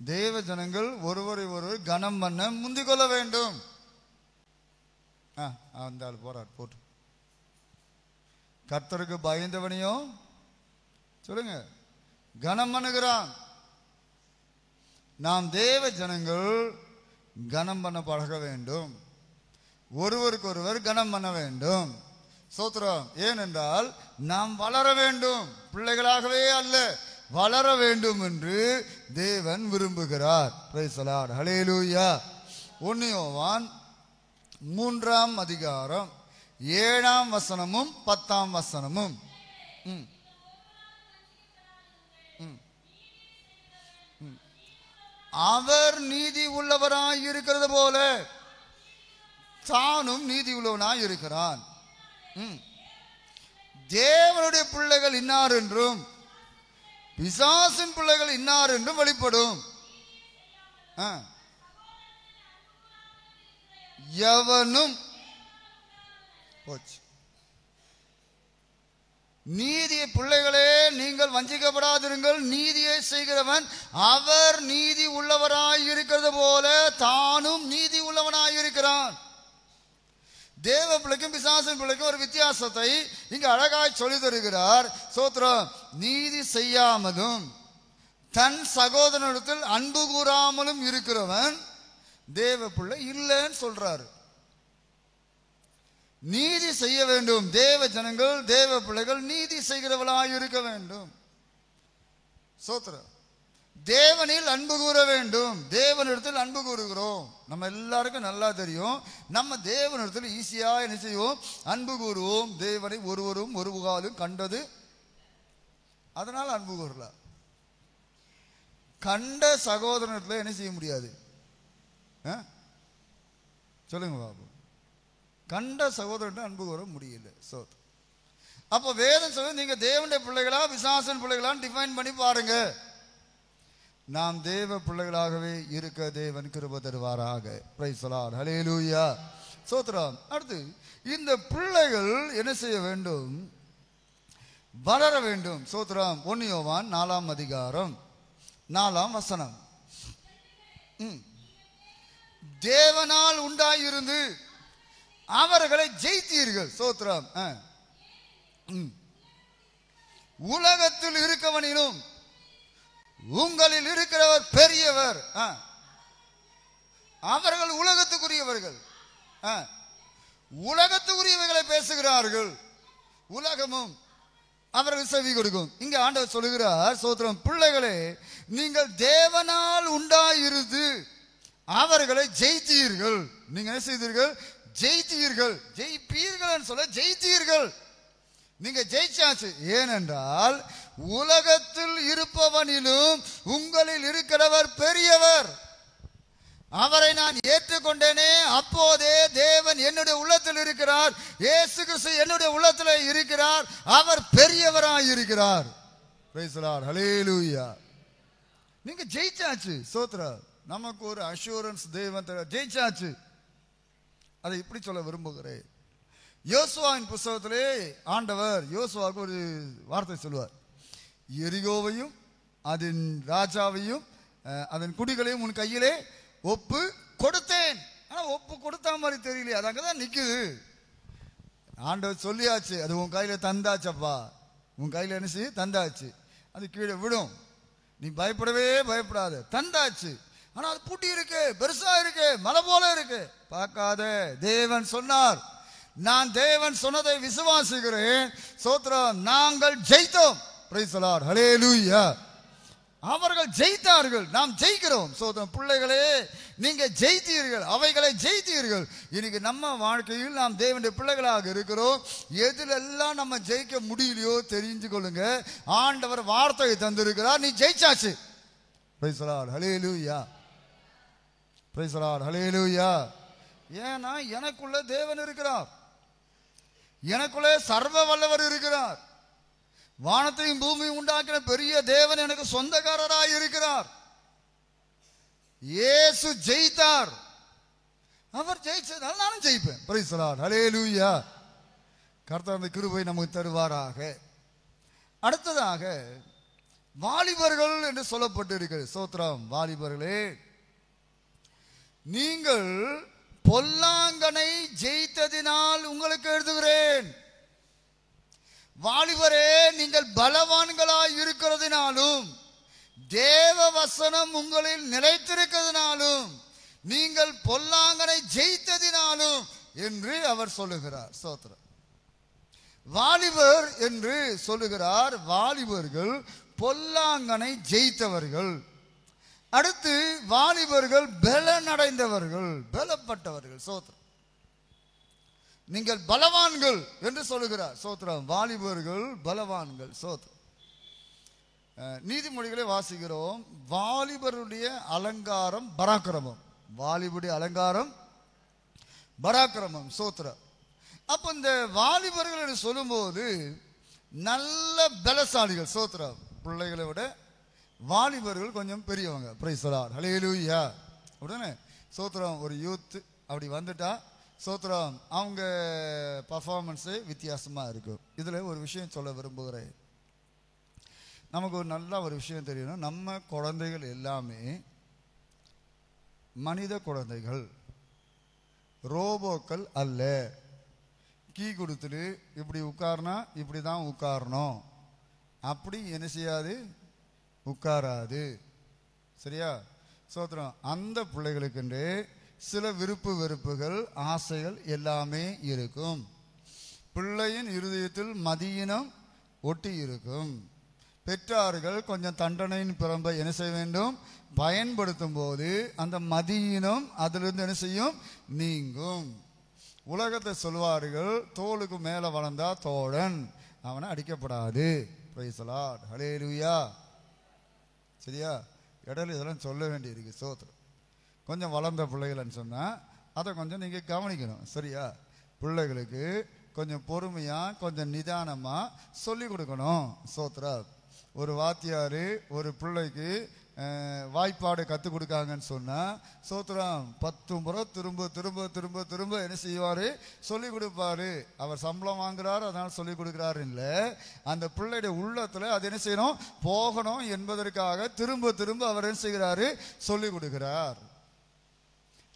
தேவ ஜனங்கள் ஒருவரை ஒருவர் கனம் பண்ண முந்திக் கொள்ள வேண்டும். அந்த ஆள் போறார், போட்டு. கர்த்தருக்கு பயந்தவனையும் சொல்லுங்க கனம் பண்ணுகிறான். நாம் தேவ ஜனங்கள் கனம் பண்ண பழக வேண்டும், ஒருவருக்கு ஒருவர் கனம் பண்ண வேண்டும். சோத்திரம். ஏனென்றால் நாம் வளர வேண்டும், பிள்ளைகளாகவே அல்ல, வளர வேண்டும் என்று தேவன் விரும்புகிறார். பிரைஸ் தி லார்ட், ஹல்லேலூயா. 1 யோவான் 3ஆம் அதிகாரம் 7ஆம் வசனமும் 10ஆம் வசனமும். அவர் நீதி உள்ளவராய் இருக்கிறது போல தானும் நீதி உள்ளவனாய் இருக்கிறான். தேவனுடைய பிள்ளைகள் இன்னார் என்றும் பிசாசின் பிள்ளைகள் இன்னார் என்றும் வெளிப்படும். எவனும் நீதியை, பிள்ளைகளே நீங்கள் வஞ்சிக்கப்படாதிருங்கள், நீதியை செய்கிறவன் அவர் நீதி உள்ளவராய் இருக்கிறது போல தானும் நீதி உள்ளவனாய் இருக்கிறான். தேவ பிள்ளைக்கும் பிசாசின் பிள்ளைக்கும் ஒரு வித்தியாசத்தை இங்கு அழகாய் சொல்லி தருகிறார். சோத்ரம். நீதி செய்யாமலும் தன் சகோதரனிடத்தில் அன்பு கூறாமலும் இருக்கிறவன் தேவ பிள்ளை இல்லைன்னு சொல்றாரு. நீதி செய்ய வேண்டும். தேவ ஜனங்கள், தேவ பிள்ளைகள் நீதி செய்கிறவர்களாய் இருக்க வேண்டும். சோத்ரம். தேவனில் அன்பு கூற வேண்டும். தேவனிடத்தில் அன்பு கூறுகிறோம். நம்ம எல்லாருக்கும் நல்லா தெரியும், நம்ம தேவனிடத்தில் ஈஸியா என்ன செய்வோம், அன்பு கூறுவோம். தேவனை ஒருவரும் ஒரு காலும் கண்டது, அதனால அன்பு கூறலாம். கண்ட சகோதரத்தில் என்ன செய்ய முடியாது, சொல்லுங்க பாபு. கண்ட சகோதரன் அன்பு கூற முடியல. அப்போ வேதம் சொல்ல, நீங்க தேவனுடைய பிள்ளைகளா பிசாசின் பிள்ளைகளான்னு டிஃபைன் பண்ணி பாருங்க. நாம் தேவ பிள்ளைகளாகவே இருக்க தேவன் கிருபை தருவாராக. பிரைஸ் தி லார்ட், ஹல்லேலூயா. சோத்ரம். அடுத்து இந்த பிள்ளைகள் என்ன செய்ய வேண்டும், வளர வேண்டும். சோத்ரம். 1 யோவான் 4ஆம் அதிகாரம் 4ஆம் வசனம். தேவனால் உண்டாயிருந்து அவர்களை ஜெயித்தீர்கள். சோத்ரம். உலகத்தில் இருக்கவனிலும் உங்களில் இருக்கிறவர் பெரியவர். அவர்கள் உலகத்துக்குரியவர்கள், உலகத்துக்குரியவைகளை பேசுகிறார்கள். உலகமும் அவர்கள் செவி கொடுக்கும். இங்க ஆண்டவர் சொல்லுகிறார், சோத்திரம், பிள்ளைகளே, நீங்கள் தேவனால் உண்டாயிருந்து அவர்களை ஜெயித்தீர்கள். நீங்க என்ன செய்தீர்கள்? ஜெயித்தீர்கள். ஜெயிப்பீர்கள் சொல்ல ஜெயித்தீர்கள். நீங்க ஜெயிச்சாச்சு. ஏனென்றால் உலகத்தில் இருப்பவனிலும் உங்களில் இருக்கிறவர் பெரியவர். அவரை நான் ஏற்றுக்கொண்டேனே, அப்போதே தேவன் என்னுடைய உள்ளத்தில் இருக்கிறார். இயேசு கிறிஸ்து என்னுடைய உள்ளத்தில் இருக்கிறார். அவர் பெரியவராய் இருக்கிறார். Praise the Lord. ஹல்லேலூயா. நீங்க ஜெயிச்சாச்சு. ஸ்தோத்திரம். நமக்கு ஒரு அஷூரன்ஸ் தேவன் ஜெயிச்சாச்சு. அதை இப்படி சொல்ல விரும்புகிறேன். யோசுவாவின் புத்தகத்திலே ஆண்டவர் யோசுவாவுக்கு ஒரு வார்த்தை சொல்லுவார். எரிகோவையும் அதன் ராஜாவையும் அதன் குடிகளையும் உன் கையிலே ஒப்பு கொடுத்தேன். ஆனா ஒப்பு கொடுத்த மாதிரி தெரியலையே, அது அங்கதான் நிக்குது. ஆண்டவர் சொல்லியாச்சு, அது உன் கையில தந்தாச்சப்பா, உன் கையில என்ன செய்ய தந்தாச்சு, அது கீழே விடும், நீ பயப்படவே பயப்படாத, தந்தாச்சு. ஆனா அது பூட்டி இருக்கு, பெருசா இருக்கு, மலை போல இருக்கு. பார்க்காத, தேவன் சொன்னார். நான் தேவன் சொன்னதை விசுவாசிக்கிறேன். ஸ்தோத்திரம். நாங்கள் ஜெயித்தோம். Price the Lord. ஹல்லேலூயா. அவர்கள் ஜெயித்தார்கள், நாம் ஜெயிக்கிறோம். சோதரம். பிள்ளைகளே, நீங்க ஜெயித்தீர்கள், அவைகளை ஜெயித்தீர்கள். இன்னைக்கு நம்ம வாழ்க்கையில் நாம் தேவனுடைய பிள்ளைகளாக இருக்கிறோம். எதிலெல்லாம் நம்ம ஜெயிக்க முடியலையோ தெரிஞ்சு கொள்ளுங்க, ஆண்டவர் வார்த்தையை தந்திருக்கிறார், நீ ஜெயிச்சாச்சு. Praise the Lord. Hallelujah. Praise the Lord. Hallelujah. ஏன்னா எனக்குள்ள தேவன் இருக்கிறார், எனக்குள்ளே சர்வ வல்லவர் இருக்கிறார். வானத்தையும் பூமியும் உண்டாக்கின பெரிய தேவன் எனக்கு சொந்தக்காரராய் இருக்கிறார். இயேசு ஜெயித்தார், அவர் ஜெயிச்சதால் நானும் ஜெயிப்பேன். Praise the Lord. ஹல்லேலூயா. கர்த்தர் அந்த கிருபை நமக்கு தருவாராக. அடுத்ததாக வாலிபர்கள் என்று சொல்லப்பட்டிருக்கிறது. ஸ்தோத்திரம். வாலிபர்களே, நீங்கள் பொல்லாங்கனை ஜெயித்ததினால் உங்களுக்கு எழுதுகிறேன். வாலிபரே, நீங்கள் பலவான்களாய் இருக்கிறதுனாலும் தேவ வசனம் உங்களில் நிலைத்திருக்கிறதுனாலும் நீங்கள் பொல்லாங்கனை ஜெயித்ததினாலும் என்று அவர் சொல்லுகிறார். ஸ்தோத்திரம். வாலிபர் என்று சொல்லுகிறார். வாலிபர்கள் பொல்லாங்கனை ஜெயித்தவர்கள். அடுத்து வாலிபர்கள் பலனடைந்தவர்கள், பலப்பட்டவர்கள். ஸ்தோத்திரம். நீங்கள் பலவான்கள் என்று சொல்லுகிறார். ஸ்தோத்திரம். வாலிபர்கள் பலவான்கள். ஸ்தோத்திரம். நீதிமொழிகளை வாசிக்கிறோம். வாலிபருடைய அலங்காரம் பராக்கிரமம். வாலிபுடைய அலங்காரம் பராக்கிரமம். ஸ்தோத்திரம். அப்ப இந்த வாலிபர்கள் என்று சொல்லும்போது நல்ல பலசாலிகள். ஸ்தோத்திரம். பிள்ளைகளை விட வாலிபர்கள் கொஞ்சம் பெரியவங்க. Praise the Lord. ஹல்லேலூயா. உடனே ஸ்தோத்திரம். ஒரு யூத் அப்படி வந்துட்டா ஸ்தோத்திரம், அவங்க பர்ஃபார்மன்ஸு வித்தியாசமாக இருக்கும். இதில் ஒரு விஷயம் சொல்ல விரும்புகிறேன். நமக்கு ஒரு நல்ல ஒரு விஷயம் தெரியணும். நம்ம குழந்தைகள் எல்லாமே மனித குழந்தைகள், ரோபோக்கள் அல்ல. கீ கொடுத்துட்டு இப்படி உட்கார்னா இப்படி தான் உட்காரணும், அப்படி என்ன செய்யாது, உட்காராது. சரியா? ஸ்தோத்திரம். அந்த பிள்ளைகளுக்கென்று சில விருப்பு வெறுப்புகள், ஆசைகள் எல்லாமே இருக்கும். பிள்ளையின் இருதயத்தில் மதியினம் ஒட்டி இருக்கும். பெற்றார்கள் கொஞ்சம் தண்டனையின் பிறம்பை என்ன செய்ய வேண்டும், பயன்படுத்தும் போது அந்த மதியினம் அதிலிருந்து என்ன செய்யும், நீங்கும். உலகத்தை சொல்வார்கள், தோளுக்கு மேலே வளர்ந்தா தோழன், அவனை அடிக்கப்படாது. Price the Lord. ஹல்லேலூயா. சரியா? இடையில இதெல்லாம் சொல்ல வேண்டி இருக்கு. ஸ்தோத்திரம். கொஞ்சம் வளர்ந்த பிள்ளைகள்னு சொன்னால் அதை கொஞ்சம் நீங்கள் கவனிக்கணும். சரியா? பிள்ளைகளுக்கு கொஞ்சம் பொறுமையாக கொஞ்சம் நிதானமாக சொல்லி கொடுக்கணும். ஸ்தோத்திரம். ஒரு வாத்தியார் ஒரு பிள்ளைக்கு வாய்ப்பாடு கற்றுக் கொடுக்காங்கன்னு சொன்னால் ஸ்தோத்திரம் 10 முறை திரும்ப திரும்ப திரும்ப திரும்ப என்ன செய்வார், சொல்லி கொடுப்பாரு. அவர் சம்பளம் வாங்குறாரு அதனால் சொல்லி கொடுக்குறாரு இல்லை, அந்த பிள்ளைடைய உள்ளத்தில் அது என்ன செய்யணும், போகணும் என்பதற்காக திரும்ப திரும்ப அவர் என்ன செய்கிறாரு, சொல்லி கொடுக்கிறார்.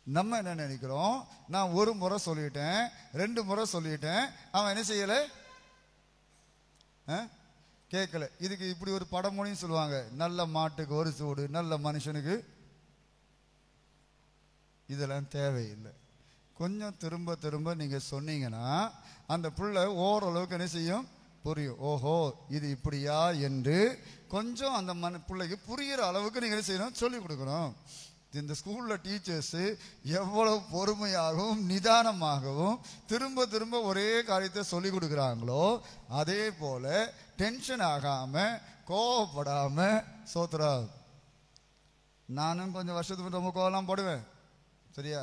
நம்ம என்ன நினைக்கிறோம், நான் ஒரு முறை சொல்லிட்டேன், 2 முறை சொல்லிட்டேன், அவன் என்ன செய்யலை, கேட்கல. இதுக்கு இப்படி ஒரு படமொழியும் சொல்லுவாங்க, நல்ல மாட்டுக்கு ஒரு சூடு, நல்ல மனுஷனுக்கு. இதெல்லாம் தேவையில்லை. கொஞ்சம் திரும்ப திரும்ப நீங்கள் சொன்னீங்கன்னா அந்த பிள்ளை ஓரளவுக்கு என்ன செய்யும், புரியும். ஓஹோ இது இப்படியா என்று கொஞ்சம் அந்த பிள்ளைக்கு புரிகிற அளவுக்கு நீங்கள் செய்யணும், சொல்லிக் கொடுக்கணும். இந்த ஸ்கூலில் டீச்சர்ஸு எவ்வளவு பொறுமையாகவும் நிதானமாகவும் திரும்ப திரும்ப ஒரே காரியத்தை சொல்லிக் கொடுக்குறாங்களோ அதே போல் டென்ஷன் ஆகாமல் கோவப்படாமல் சோத்ரா. நானும் கொஞ்சம் வருஷத்துக்கு ரொம்ப கோவலாம் போடுவேன், சரியா?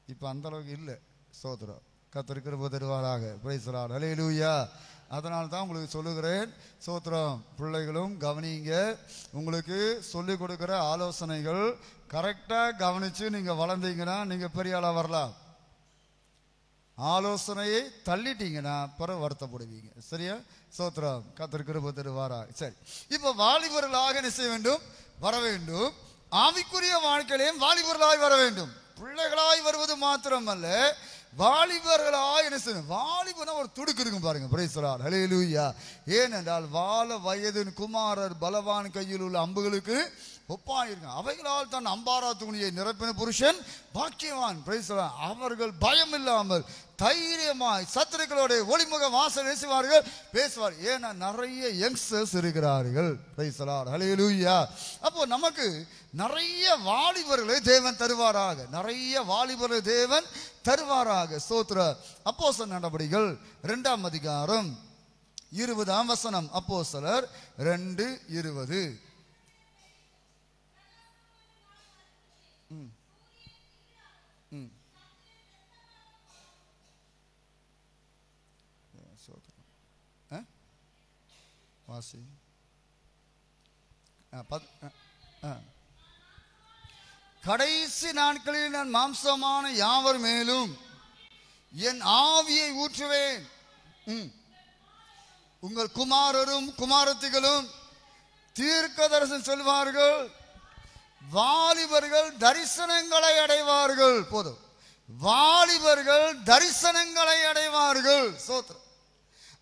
இப்போ அந்த அளவுக்கு இல்லை. சோத்ரா கர்த்தர் கிருபை தருவாராக. Praise the Lord. ஹல்லேலூயா. அதனால தான் உங்களுக்கு சொல்லுகிறேன், சோத்திரம். பிள்ளைகளும் கவனிங்க, உங்களுக்கு சொல்லிக் கொடுக்குற ஆலோசனைகள் கரெக்டாக கவனித்து நீங்கள் வளர்ந்தீங்கன்னா நீங்கள் பெரிய ஆளாக வரலாம். ஆலோசனையை தள்ளிட்டீங்கன்னா பிறகு வருத்தப்படுவீங்க, சரியா? சோத்திரம். கர்த்தர் கிருபை தருவாராக. சரி, இப்போ வாலிபர்களாக என்ன செய்ய வேண்டும்? வர வேண்டும். ஆவிக்குரிய வாழ்க்கையிலேயும் வாலிபர்களாய் வர வேண்டும். பிள்ளைகளாய் வருவது மாத்திரமல்ல, வாலிபர்களாய் என்ன செய்யணும்? வாலிபனா ஒரு துடுக்கு இருக்கும் பாருங்க. Praise the Lord. ஹல்லேலூயா. ஏனென்றால் வால வயதின் குமாரர் பலவான் கையில் உள்ள அம்புகளுக்கு ஒப்பாயிருங்க. அவைகளால் தான் அம்பாரா துணியை நிரப்பின புருஷன் பாக்கியவான். Price the Lord. அவர்கள் பயம் இல்லாமல் தைரியமாய் சத்துருக்களோட ஒளிமுக வாசல் பேசுவார்கள் பேசுவார். ஏன்னா நிறைய யங்ஸ்டர்ஸ் இருக்கிறார்கள். Praise the Lord. ஹல்லேலூயா. அப்போ நமக்கு நிறைய வாலிபர்களை தேவன் தருவாராக. நிறைய வாலிபர்களை தேவன் தருவாராக. ஸ்தோத்திர. அப்போஸ்தலர் நடபடிகள் 2ஆம் அதிகாரம் 20ஆம் வசனம். அப்போஸ்தலர் 2:20. வாசி. கடைசி நாட்களில் நான் மாம்சமான யாவர் மேலும் என் ஆவியை ஊற்றுவேன். உங்கள் குமாரரும் குமாரத்திகளும் தீர்க்க தரிசனம் சொல்வார்கள். வாலிபர்கள் தரிசனங்களை அடைவார்கள். போதும், வாலிபர்கள் தரிசனங்களை அடைவார்கள். சோத்திரம்.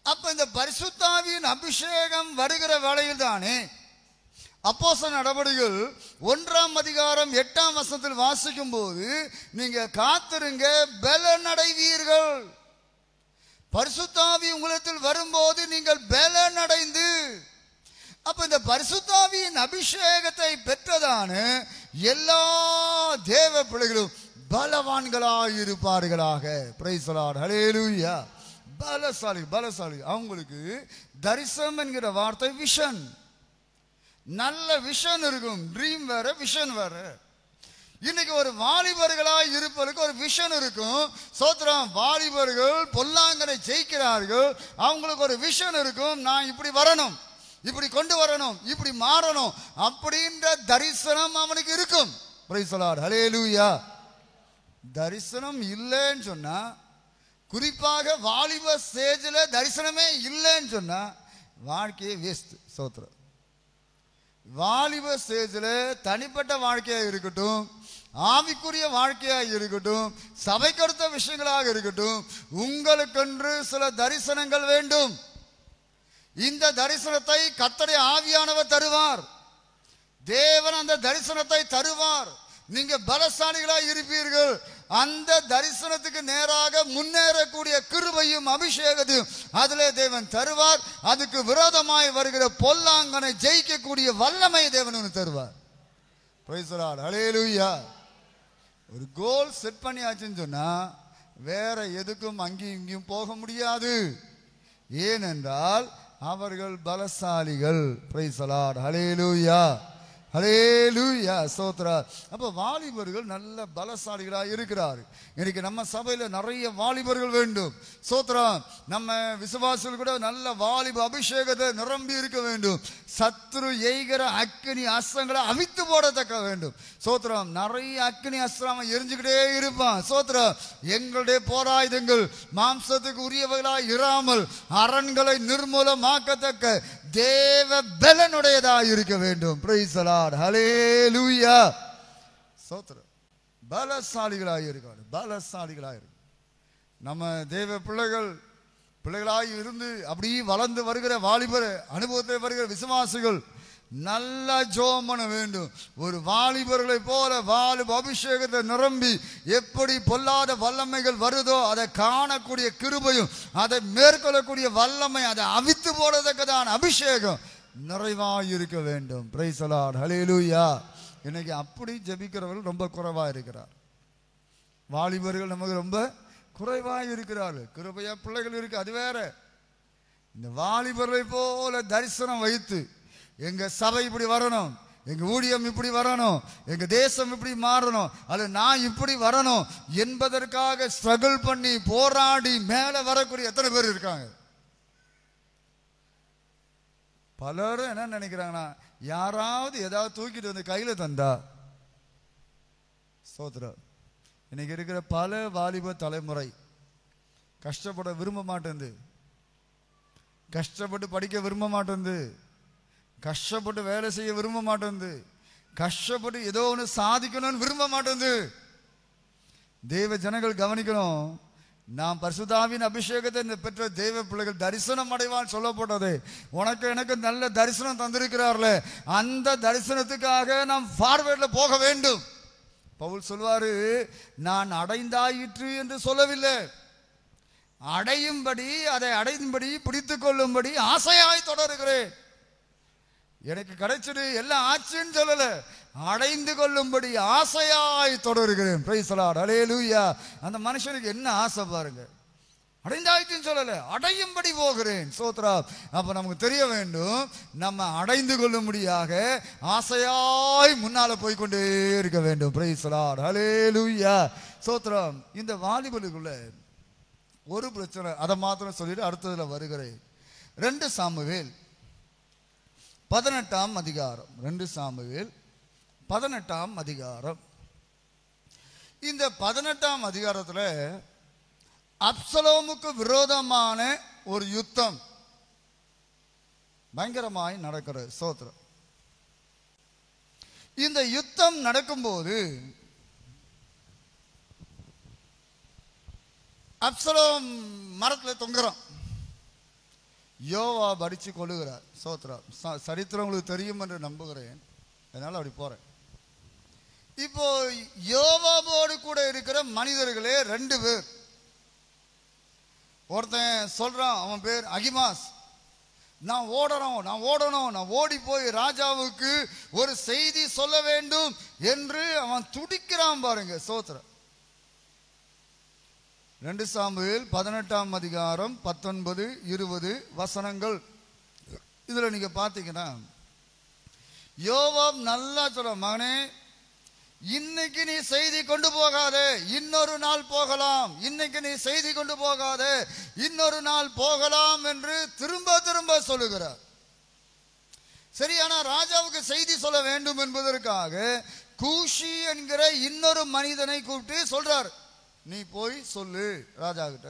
அப்ப இந்த பரிசுத்தாவியின் அபிஷேகம் வருகிற வேளையில் தானே அப்போஸ்தலர் நடபடிகள் 1ஆம் அதிகாரம் 8ஆம் வசனத்தில் வாசிக்கும் போது, நீங்க காத்திருங்க, பலன் அடைவீர்கள். பரிசுத்தாவி உங்களிடத்தில் வரும்போது நீங்கள் பலன் அடைந்து, அப்ப இந்த பரிசுத்தாவியின் அபிஷேகத்தை பெற்றதான எல்லா தேவ பிள்ளைகளும் பலவான்களாய் இருப்பார்களாக. Price the Lord. ஹல்லேலூயா. பலசாலி பலசாலி. அவங்களுக்கு தரிசனம் என்கிற வார்த்தை விஷன். நல்ல விஷன் இருக்கும். ட்ரீம் வேற, விஷன் வேற. இன்னைக்கு ஒரு வாலிபர்களாய் இருப்பதற்கு ஒரு விஷன் இருக்கும். சோத்திரம். வாலிபர்கள் பொல்லாங்கனை ஜெயிக்கிறார்கள். அவங்களுக்கு ஒரு விஷன் இருக்கும். நான் இப்படி வரணும், இப்படி கொண்டு வரணும், இப்படி மாறணும் அப்படின்ற தரிசனம் அவனுக்கு இருக்கும். Praise the Lord. ஹல்லேலூயா. தரிசனம் இல்லைன்னு சொன்னா, குறிப்பாக வாலிப ஸ்டேஜில் தரிசனமே இல்லைன்னு சொன்னா வாழ்க்கையே வேஸ்ட். சோத்திரம். வாலிப ஸ்டேஜில் தனிப்பட்ட வாழ்க்கையாக இருக்கட்டும், ஆவிக்குரிய வாழ்க்கையாக இருக்கட்டும், சபைக்கடுத்த விஷயங்களாக இருக்கட்டும், உங்களுக்கென்று சில தரிசனங்கள் வேண்டும். இந்த தரிசனத்தை கர்த்தருடைய ஆவியானவர் தருவார். தேவன் அந்த தரிசனத்தை தருவார். நீங்க பலசாலிகளாய் இருப்பீர்கள். அந்த தரிசனத்துக்கு நேராக முன்னேறக்கூடிய கிருபையும் அபிஷேகத்தையும் அதிலே தேவன் தருவார். அதுக்கு விரோதமாய் வருகிற பொல்லாங்கனை ஜெயிக்கக்கூடிய வல்லமை தேவன் தருவார். Praise the Lord. ஹல்லேலூயா. ஒரு கோல் செட் பண்ணியாச்சுன்னு சொன்னா வேற எதுக்கும் அங்கேயும் இங்கேயும் போக முடியாது. ஏனென்றால் அவர்கள் பலசாலிகள். Price the Lord. ஹல்லேலூயா. ஹல்லேலூயா. ஸ்தோத்திரா. அப்ப வாலிபர்கள் நல்ல பலசாலிகளாக இருக்கிறார்கள். இன்னைக்கு நம்ம சபையில நிறைய வாலிபர்கள் வேண்டும். ஸ்தோத்திரா. நம்ம விசுவாசிகள் கூட நல்ல வாலிப அபிஷேகத்தை நிரம்பி இருக்க வேண்டும். சத்துரு எய்கிற அக்கினி அஸ்திரங்களை அவித்து போடத்தக்க வேண்டும். ஸ்தோத்திரம். நிறைய அக்கினி அஸ்திரம் எரிஞ்சுக்கிட்டே இருப்பான். ஸ்தோத்திரம். எங்களுடைய போராயுதங்கள் மாம்சத்துக்கு உரியவர்களாய் இராமல் அரண்களை நிர்மூலமாக்கத்தக்க தேவ பலனுடையதாக இருக்க வேண்டும். Praise the Lord. ஹல்லேலூயா. ஸ்தோத்திரம். பலசாலிகளாக இருக்காரு. பலசாலிகளாக இருக்கு. நம்ம தேவ பிள்ளைகளாய் இருந்து அப்படி வளர்ந்து வருகிற வாலிபர் அனுபவத்தை வருகிற விசுவாசிகள் நல்லா ஜெபம் பண்ண வேண்டும். ஒரு வாலிபர்களை போல வாலிப அபிஷேகத்தை நிரம்பி எப்படி பொல்லாத வல்லமைகள் வருதோ அதை காணக்கூடிய கிருபையும் அதை மேற்கொள்ளக்கூடிய வல்லமை அதை அவித்து போடத்தக்கதான அபிஷேகம் நிறைவாக இருக்க வேண்டும். பிரைஸ் தி லார்ட், ஹல்லேலூயா. இன்னைக்கு அப்படி ஜெபிக்கிறவர்கள் ரொம்ப குறைவா இருக்கிறார். வாலிபர்கள் நமக்கு ரொம்ப குறைவாக இருக்கிறார்கள். கிருபையா பிள்ளைகள் இருக்கு, அது வேற. இந்த வாலிபர்களை போல தரிசனம் வைத்து எங்க சபை இப்படி வரணும், எங்க ஊழியம் இப்படி வரணும், எங்க தேசம் இப்படி மாறணும், அல்ல நான் இப்படி வரணும் என்பதற்காக ஸ்ட்ரகிள் பண்ணி போராடி மேல வரக்கூடிய எத்தனை பேர் இருக்காங்க? பலரும் என்ன நினைக்கிறாங்கன்னா, யாராவது ஏதாவது தூக்கிட்டு வந்து கையில தந்தா ஸ்தோத்திரம். இன்னைக்கு இருக்கிற பல வாலிப தலைமுறை கஷ்டப்பட விரும்ப மாட்டேங்குது, கஷ்டப்பட்டு படிக்க விரும்ப மாட்டேங்குது, கஷ்டப்பட்டு வேலை செய்ய விரும்ப மாட்டேங்குது, கஷ்டப்பட்டு ஏதோ ஒன்று சாதிக்கணும்னு விரும்ப மாட்டேங்குது. தேவ ஜனங்கள் கவனிக்கணும். நாம் பரிசுத்தாவின் அபிஷேகத்தை பெற்ற தேவ பிள்ளைகள் தரிசனம் அடைவான் சொல்லப்பட்டது. உனக்கு எனக்கு நல்ல தரிசனம் தந்திருக்கிறார்களே, அந்த தரிசனத்துக்காக நாம் ஃபார்வேர்ட்ல போக வேண்டும். பவுல் சொல்வாரு, நான் அடைந்தாயிற்று என்று சொல்லவில்லை, அடையும்படி அதை அடையும்படி பிடித்துக் கொள்ளும்படி ஆசையாய் தொடருகிறேன். எனக்கு கிடைச்சது எல்லாம் ஆச்சுன்னு சொல்லல, அடைந்து கொள்ளும்படி ஆசையாய் தொடருகிறேன். பிரைஸ் தி லார்ட், ஹல்லேலூயா. அந்த மனுஷனுக்கு என்ன ஆசை பாருங்க, அடைந்தாயிற்றுன்னு சொல்லல, அடையும்படி போகிறேன். சோத்ரா. அப்ப நமக்கு தெரிய வேண்டும், நம்ம அடைந்து கொள்ளும்படியாக ஆசையாய் முன்னால போய்கொண்டே இருக்க வேண்டும். பிரைஸ் தி லார்ட், ஹல்லேலூயா. சோத்ரம். இந்த வாலிபலுக்குள்ள ஒரு பிரச்சனை, அதை மாத்திரம் சொல்லிட்டு அடுத்ததுல வருகிறேன். 2 சாமுவேல் 18ஆம் அதிகாரம். 2 சாமுவேல் 18ஆம் அதிகாரம். இந்த 18ஆம் அதிகாரத்தில் அப்சலோமுக்கு விரோதமான ஒரு யுத்தம் பயங்கரமாய் நடக்கிறது. ஸ்தோத்திரம். இந்த யுத்தம் நடக்கும்போது அப்சலோம் மரத்தில் தொங்குறான், யோவாப் அடிச்சு கொள்ளுகிறார். ஸ்தோத்திரம். சரித்திரம் உங்களுக்கு தெரியும் என்று நம்புகிறேன், அதனால அப்படி போறேன். இப்போ யோவாபோடு கூட இருக்கிற மனிதர்களே 2 பேர். ஒருத்தன் சொல்றான், அவன் பேர் அகிமாஸ். நான் ஓடணும், நான் ஓடி போய் ராஜாவுக்கு ஒரு செய்தி சொல்ல வேண்டும் என்று அவன் துடிக்கிறான் பாருங்க. ஸ்தோத்திரம். 2 சாமுவேல் 18ஆம் அதிகாரம் 19, 20 வசனங்கள். இதுல நீங்க பாத்தீங்கன்னா யோவாப் நல்லா சொல்ற, மகனே இன்னைக்கு நீ செய்தி கொண்டு போகாதே, இன்னொரு நாள் போகலாம். இன்னைக்கு நீ செய்தி கொண்டு போகாதே, இன்னொரு நாள் போகலாம் என்று திரும்ப திரும்ப சொல்லுகிறார். சரியான ராஜாவுக்கு செய்தி சொல்ல வேண்டும் என்பதற்காக கூஷி என்கிற இன்னொரு மனிதனை கூப்பிட்டு சொல்றார், நீ போய் சொல்லு ராஜா கிட்ட.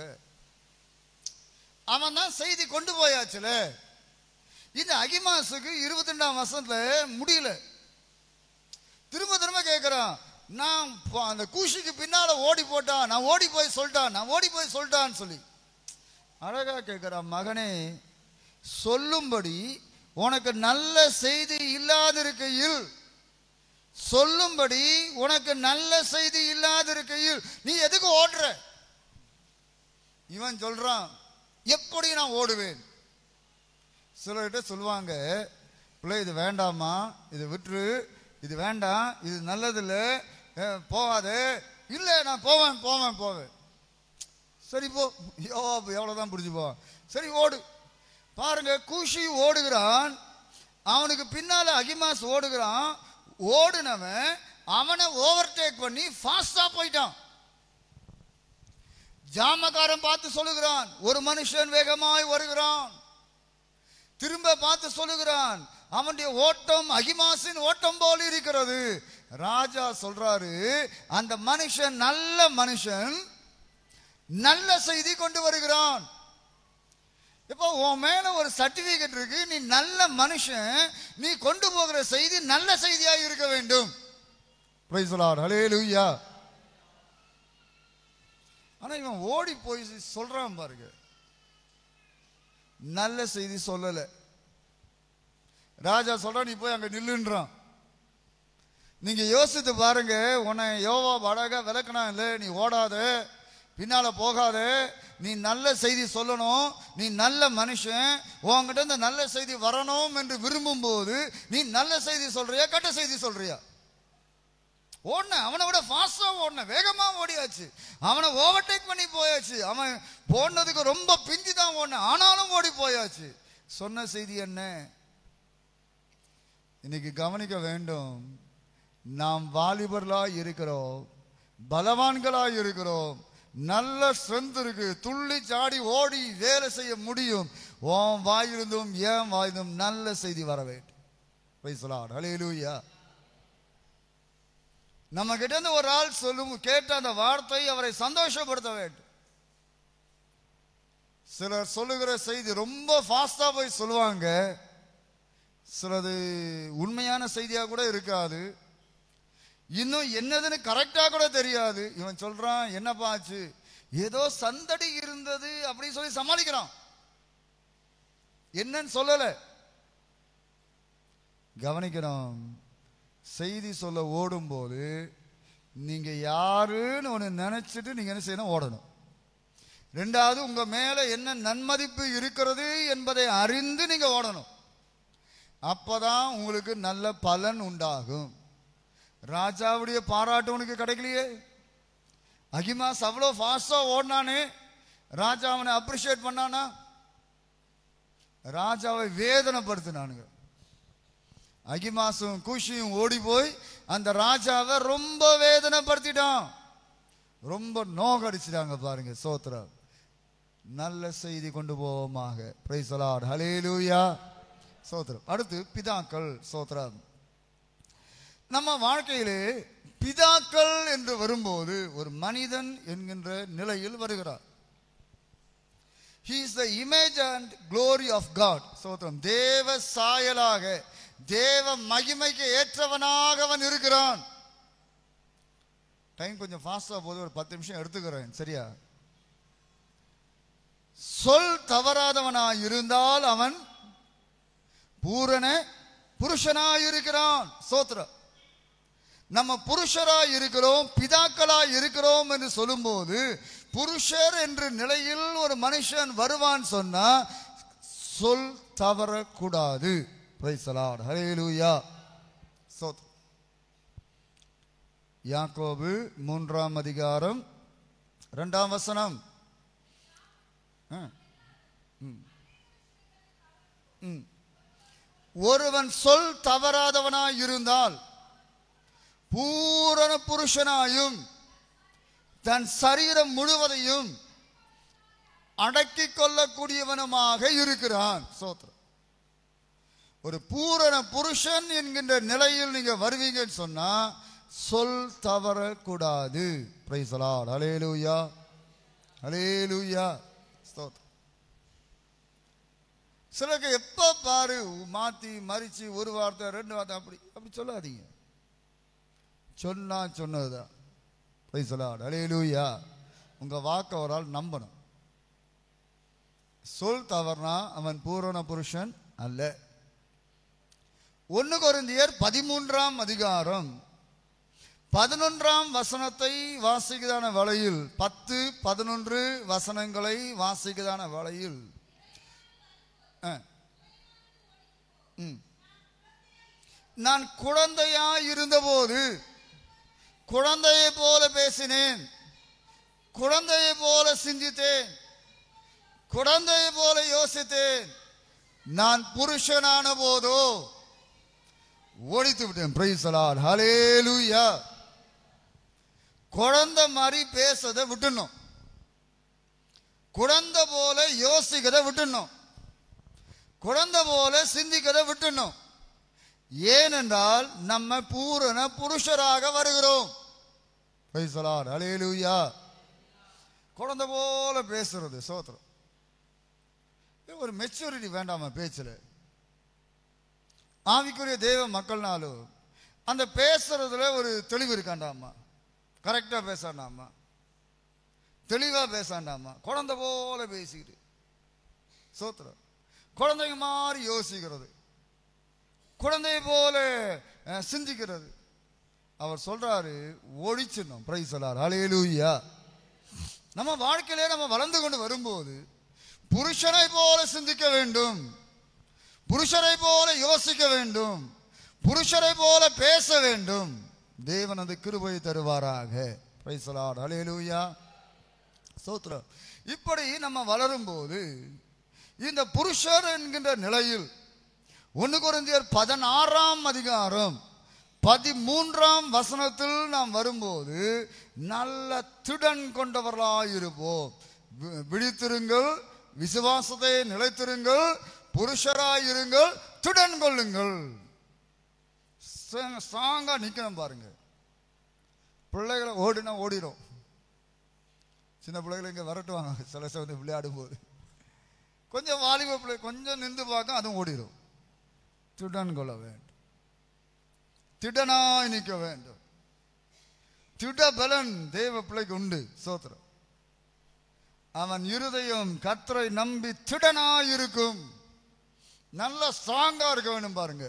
அவன் தான் செய்தி கொண்டு போயாச்சுல. இந்த அகிமாசுக்கு 22ஆம் வசனத்துல முடியல, திரும்ப திரும்ப கேட்கிறான். நான் அந்த கூஷிக்கு பின்னால ஓடி போட்டான், நான் ஓடி போய் சொல்லிட்டான்னு சொல்லி அழகா கேட்கிறான், மகனே சொல்லும்படி உனக்கு நல்ல செய்தி இல்லாதிருக்கையில், சொல்லும்படி உனக்கு நல்ல செய்தி இல்லாதிருக்கையில் நீ எதுக்கு ஓடுற? இவன் சொல்றான், எப்படி நான் ஓடுவேன்? சிலர்கிட்ட சொல்லுவாங்க, பிள்ளை இது வேண்டாமா, இது விட்டுரு, இது வேண்டாம், இது நல்லதில்ல, போகாது. இல்லை நான் போவேன். சரி போ, எவ்வளவுதான் பிடிச்சி போவான். சரி ஓடு. பாருங்க, கூஷி ஓடுகிறான், அவனுக்கு பின்னால அகிமாஸ் ஓடுகிறான். ஓடுனவன் அவனை ஓவர்டேக் பண்ணி ஃபாஸ்டா போயிட்டான். ஜாமக்காரன் பார்த்து சொல்லுகிறான், ஒரு மனுஷன் வேகமாய் வருகிறான். திரும்ப பார்த்து சொல்லுகிறான், அவனுடைய ஓட்டம் அகிமாசின் ஓட்டம் போல இருக்கிறது. ராஜா சொல்றாரு, அந்த மனுஷன் நல்ல மனுஷன், நல்ல செய்தி கொண்டு வருகிறான். இப்போ உன் மேல ஒரு சர்டிபிகேட் இருக்கு, நீ நல்ல மனுஷன், நீ கொண்டு போகிற செய்தி நல்ல செய்தியா இருக்க வேண்டும். பிரைஸ் தி லார்ட், ஹல்லேலூயா. ஆனா இவன் ஓடி போய் சொல்றான் பாருங்க, நல்ல செய்தி சொல்லல. ராஜா சொல்ற நீ போய் அங்க நில்லுன்றான். நீங்க யோசித்து பாருங்க, உன்னை யோவா அழகா விளக்குனா இல்லை, நீ ஓடாத, பின்னால போகாத, நீ நல்ல செய்தி சொல்லணும், நீ நல்ல மனுஷன், உன்கிட்ட இந்த நல்ல செய்தி வரணும் என்று விரும்பும் போது நீ நல்ல செய்தி சொல்றியா கெட்ட செய்தி சொல்றியா? ஓடின அவனை விட ஃபாஸ்டா ஓடின, வேகமா ஓடியாச்சு, அவனை ஓவர்டேக் பண்ணி போயாச்சு, அவன் போனதுக்கு ரொம்ப பிந்தி தான் ஓடின, ஆனாலும் ஓடி போயாச்சு. சொன்ன செய்தி என்ன? இன்னைக்கு கவனிக்க வேண்டும், நாம் வாலிபர்களாய் இருக்கிறோம், பலவான்களாய் இருக்கிறோம், நல்ல ஸ்ட்ரென்த் இருக்கு, துள்ளி சாடி ஓடி வேலை செய்ய முடியும். உன் வாயிருந்தும் ஏன் வாயிருந்தும் நல்ல செய்தி வர வேண்டும். பிரைஸ் தி லார்ட், ஹல்லேலூயா. நம்ம கிட்ட இருந்து ஒரு ஆள் சொல்லும் கேட்ட அந்த வார்த்தை அவரை சந்தோஷப்படுத்த வேண்டும். சிலர் சொல்லுகிற செய்தி ரொம்ப ஃபாஸ்டா போய் சொல்லுவாங்க, சிலது உண்மையான செய்தியா கூட இருக்காது, இன்னும் என்னதுன்னு கரெக்டா கூட தெரியாது. இவன் சொல்றான் என்னப்பா ஆச்சு, ஏதோ சந்தடி இருந்தது அப்படின்னு சொல்லி சமாளிக்கிறான், என்னன்னு சொல்லல. கவனிக்கணும், செய்தி சொல்ல ஓடும் போது நீங்க யாருன்னு ஒன்று நினைச்சிட்டு நீங்க என்ன செய்யணும்? ஓடணும். ரெண்டாவது, உங்க மேல என்ன நன்மதிப்பு இருக்கிறது என்பதை அறிந்து நீங்க ஓடணும். அப்பதான் உங்களுக்கு நல்ல பலன் உண்டாகும். ராஜாவுடைய பாராட்டு உனக்கு கிடைக்கலையே, அகிமாஸ் அவ்வளோ ஃபாஸ்டா ஓடினானே, ராஜா அவனை அப்ரிஷியேட் பண்ணானா? ராஜாவை வேதனைப்படுத்தினானுங்க. அகிமாசும் கூஷியும் ஓடி போய் அந்த ராஜாவை ரொம்ப வேதனைப்படுத்திட்டான், ரொம்ப நோகடிச்சிட்டாங்க பாருங்க. சோத்ரம், நல்ல செய்தி கொண்டு போவோமாக. பிரைஸ் தி லார்ட், ஹல்லேலூயா. சோத்ரம். அடுத்து பிதாக்கள். சோத்ரம். நம்ம வாழ்க்கையிலே பிதாக்கள் என்று வரும்போது ஒரு மனிதன் என்கின்ற நிலையில் வருகிறார். He is the image and glory of God. சோத்ரம். தேவ சாயலாக, தேவ மகிமைக்கு ஏற்றவனாக அவன் இருக்கிறான். டைம் கொஞ்சம் ஃபாஸ்டா போது, ஒரு 10 நிமிஷம் எடுத்துக்கிறேன், சரியா? சொல் தவறாதவனாய் இருந்தால் அவன் பூரண புருஷனாய் இருக்கிறான். சோத்ரம். நம்ம புருஷராய் இருக்கிறோம், பிதாக்களாய் இருக்கிறோம் என்று சொல்லும்போது, புருஷர் என்ற நிலையில் ஒரு மனுஷன் வருவான் சொன்னா சொல் தவறக்கூடாது. பிரைஸ் தி லார்ட், ஹல்லேலூயா. சோத்ரம். யாக்கோபு 3ஆம் அதிகாரம் 2ஆம் வசனம். ஒருவன் சொல் தவறாதவனாய் இருந்தால் பூரண புருஷனாயும் தன் சரீரம் முழுவதையும் அடக்கிக் கொள்ளக்கூடியவனுமாக இருக்கிறான். சோத்ரம். ஒரு பூரண புருஷன் என்கின்ற நிலையில் நீங்க வருவீங்கன்னு சொன்னா சொல் தவறக்கூடாது. பிரைஸ் தி லார்ட், ஹல்லேலூயா, ஹல்லேலூயா. ஸ்தோத்திரம். சிலருக்கு எப்ப பாரு மாத்தி மறிச்சு ஒரு வார்த்தை 2 வார்த்தை அப்படி சொல்லாதீங்க. சொன்னா சொன்னதுதான். பிரைஸ் தி லார்ட், ஹல்லேலூயா. உங்க வாக்க ஒரு ஆள் நம்பணும். சொல் தவறுனா அவன் பூரண புருஷன் அல்ல. 1 கொரிந்தியர் 13ஆம் அதிகாரம் 11ஆம் வசனத்தை வாசிக்கதான வேளையில், 10, 11 வசனங்களை வாசிக்கதான வேளையில், நான் குழந்தையாய் இருந்தபோது குழந்தையை போல பேசினேன், குழந்தையை போல சிந்தித்தேன், குழந்தையை போல யோசித்தேன், நான் புருஷனான போதோ ஓடித்து விட்டேன். பிரைஸ் தி லார்ட், ஹல்லேலூயா. குழந்தை மாதிரி பேசதை விட்டுணும், குழந்தை போல யோசிக்கதை விட்டுணும், குழந்தை போல சிந்திக்கதை விட்டுணும். ஏனென்றால் நம்ம பூரண புருஷராக வருகிறோம். பிரைஸ் தி லார்ட், ஹல்லேலூயா. குழந்தை போல பேசுறது. சோத்திரம். ஒரு மெச்சூரிட்டி வேண்டாமா பேச்சுல? ஆவிக்குரிய தேவ மக்கள்னாலும் அந்த பேசுறதுல ஒரு தெளிவு இருக்காண்டாமா, கரெக்டா பேசாண்டாமா, தெளிவா பேசாண்டாமா, குழந்தை போல பேசிக்கிட்டு. சோத்திரம். குழந்தைங்க மாதிரி யோசிக்கிறது. குழந்தை போல சிந்திக்கிறது. அவர் சொல்றாரு ஒழிச்சிடணும். பிரைஸ் தி லார்ட், ஹல்லேலூயா. நம்ம வாழ்க்கையிலே நம்ம வளர்ந்து கொண்டு வரும்போது புருஷனை போல சிந்திக்க வேண்டும், புருஷரை போல யோசிக்க வேண்டும், புருஷரை போல பேச வேண்டும். தேவன் அந்த கிருபையை தருவாராக. பிரைஸ் தி லார்ட், ஹல்லேலூயா, ஸ்தோத்திரம். இப்படி நம்ம வளரும்போது இந்த புருஷர் என்கின்ற நிலையில் 1 கொரிந்தியர் 16ஆம் அதிகாரம் 13ஆம் வசனத்தில் நாம் வரும்போது நல்ல திடன் கொண்டவர்களாயிருப்போம். விழித்திருங்கள், விசுவாசத்தை நிலைத்திருங்கள், புருஷராயிருங்கள், திடன் கொள்ளுங்கள். ஸ்ட்ராங்கா நிக்கணும். பாருங்க, பிள்ளைகளை ஓடினா ஓடிடும். சின்ன பிள்ளைகளை இங்கே விரட்டுவாங்க சில சமயம் விளையாடும் போது. கொஞ்சம் வாலிப பிள்ளை கொஞ்சம் நின்று பார்க்க அதுவும் ஓடிடும். திடன் கொள்ள வேண்டும், திடனாய் நிற்க வேண்டும். திட பலன் தேவ பிள்ளைக்கு உண்டு. ஸ்தோத்திரம். அவன் இருதயம் கர்த்தரை நம்பி திடனாய் இருக்கும். நல்ல ஸ்ட்ராங்கா இருக்க வேண்டும். பாருங்க,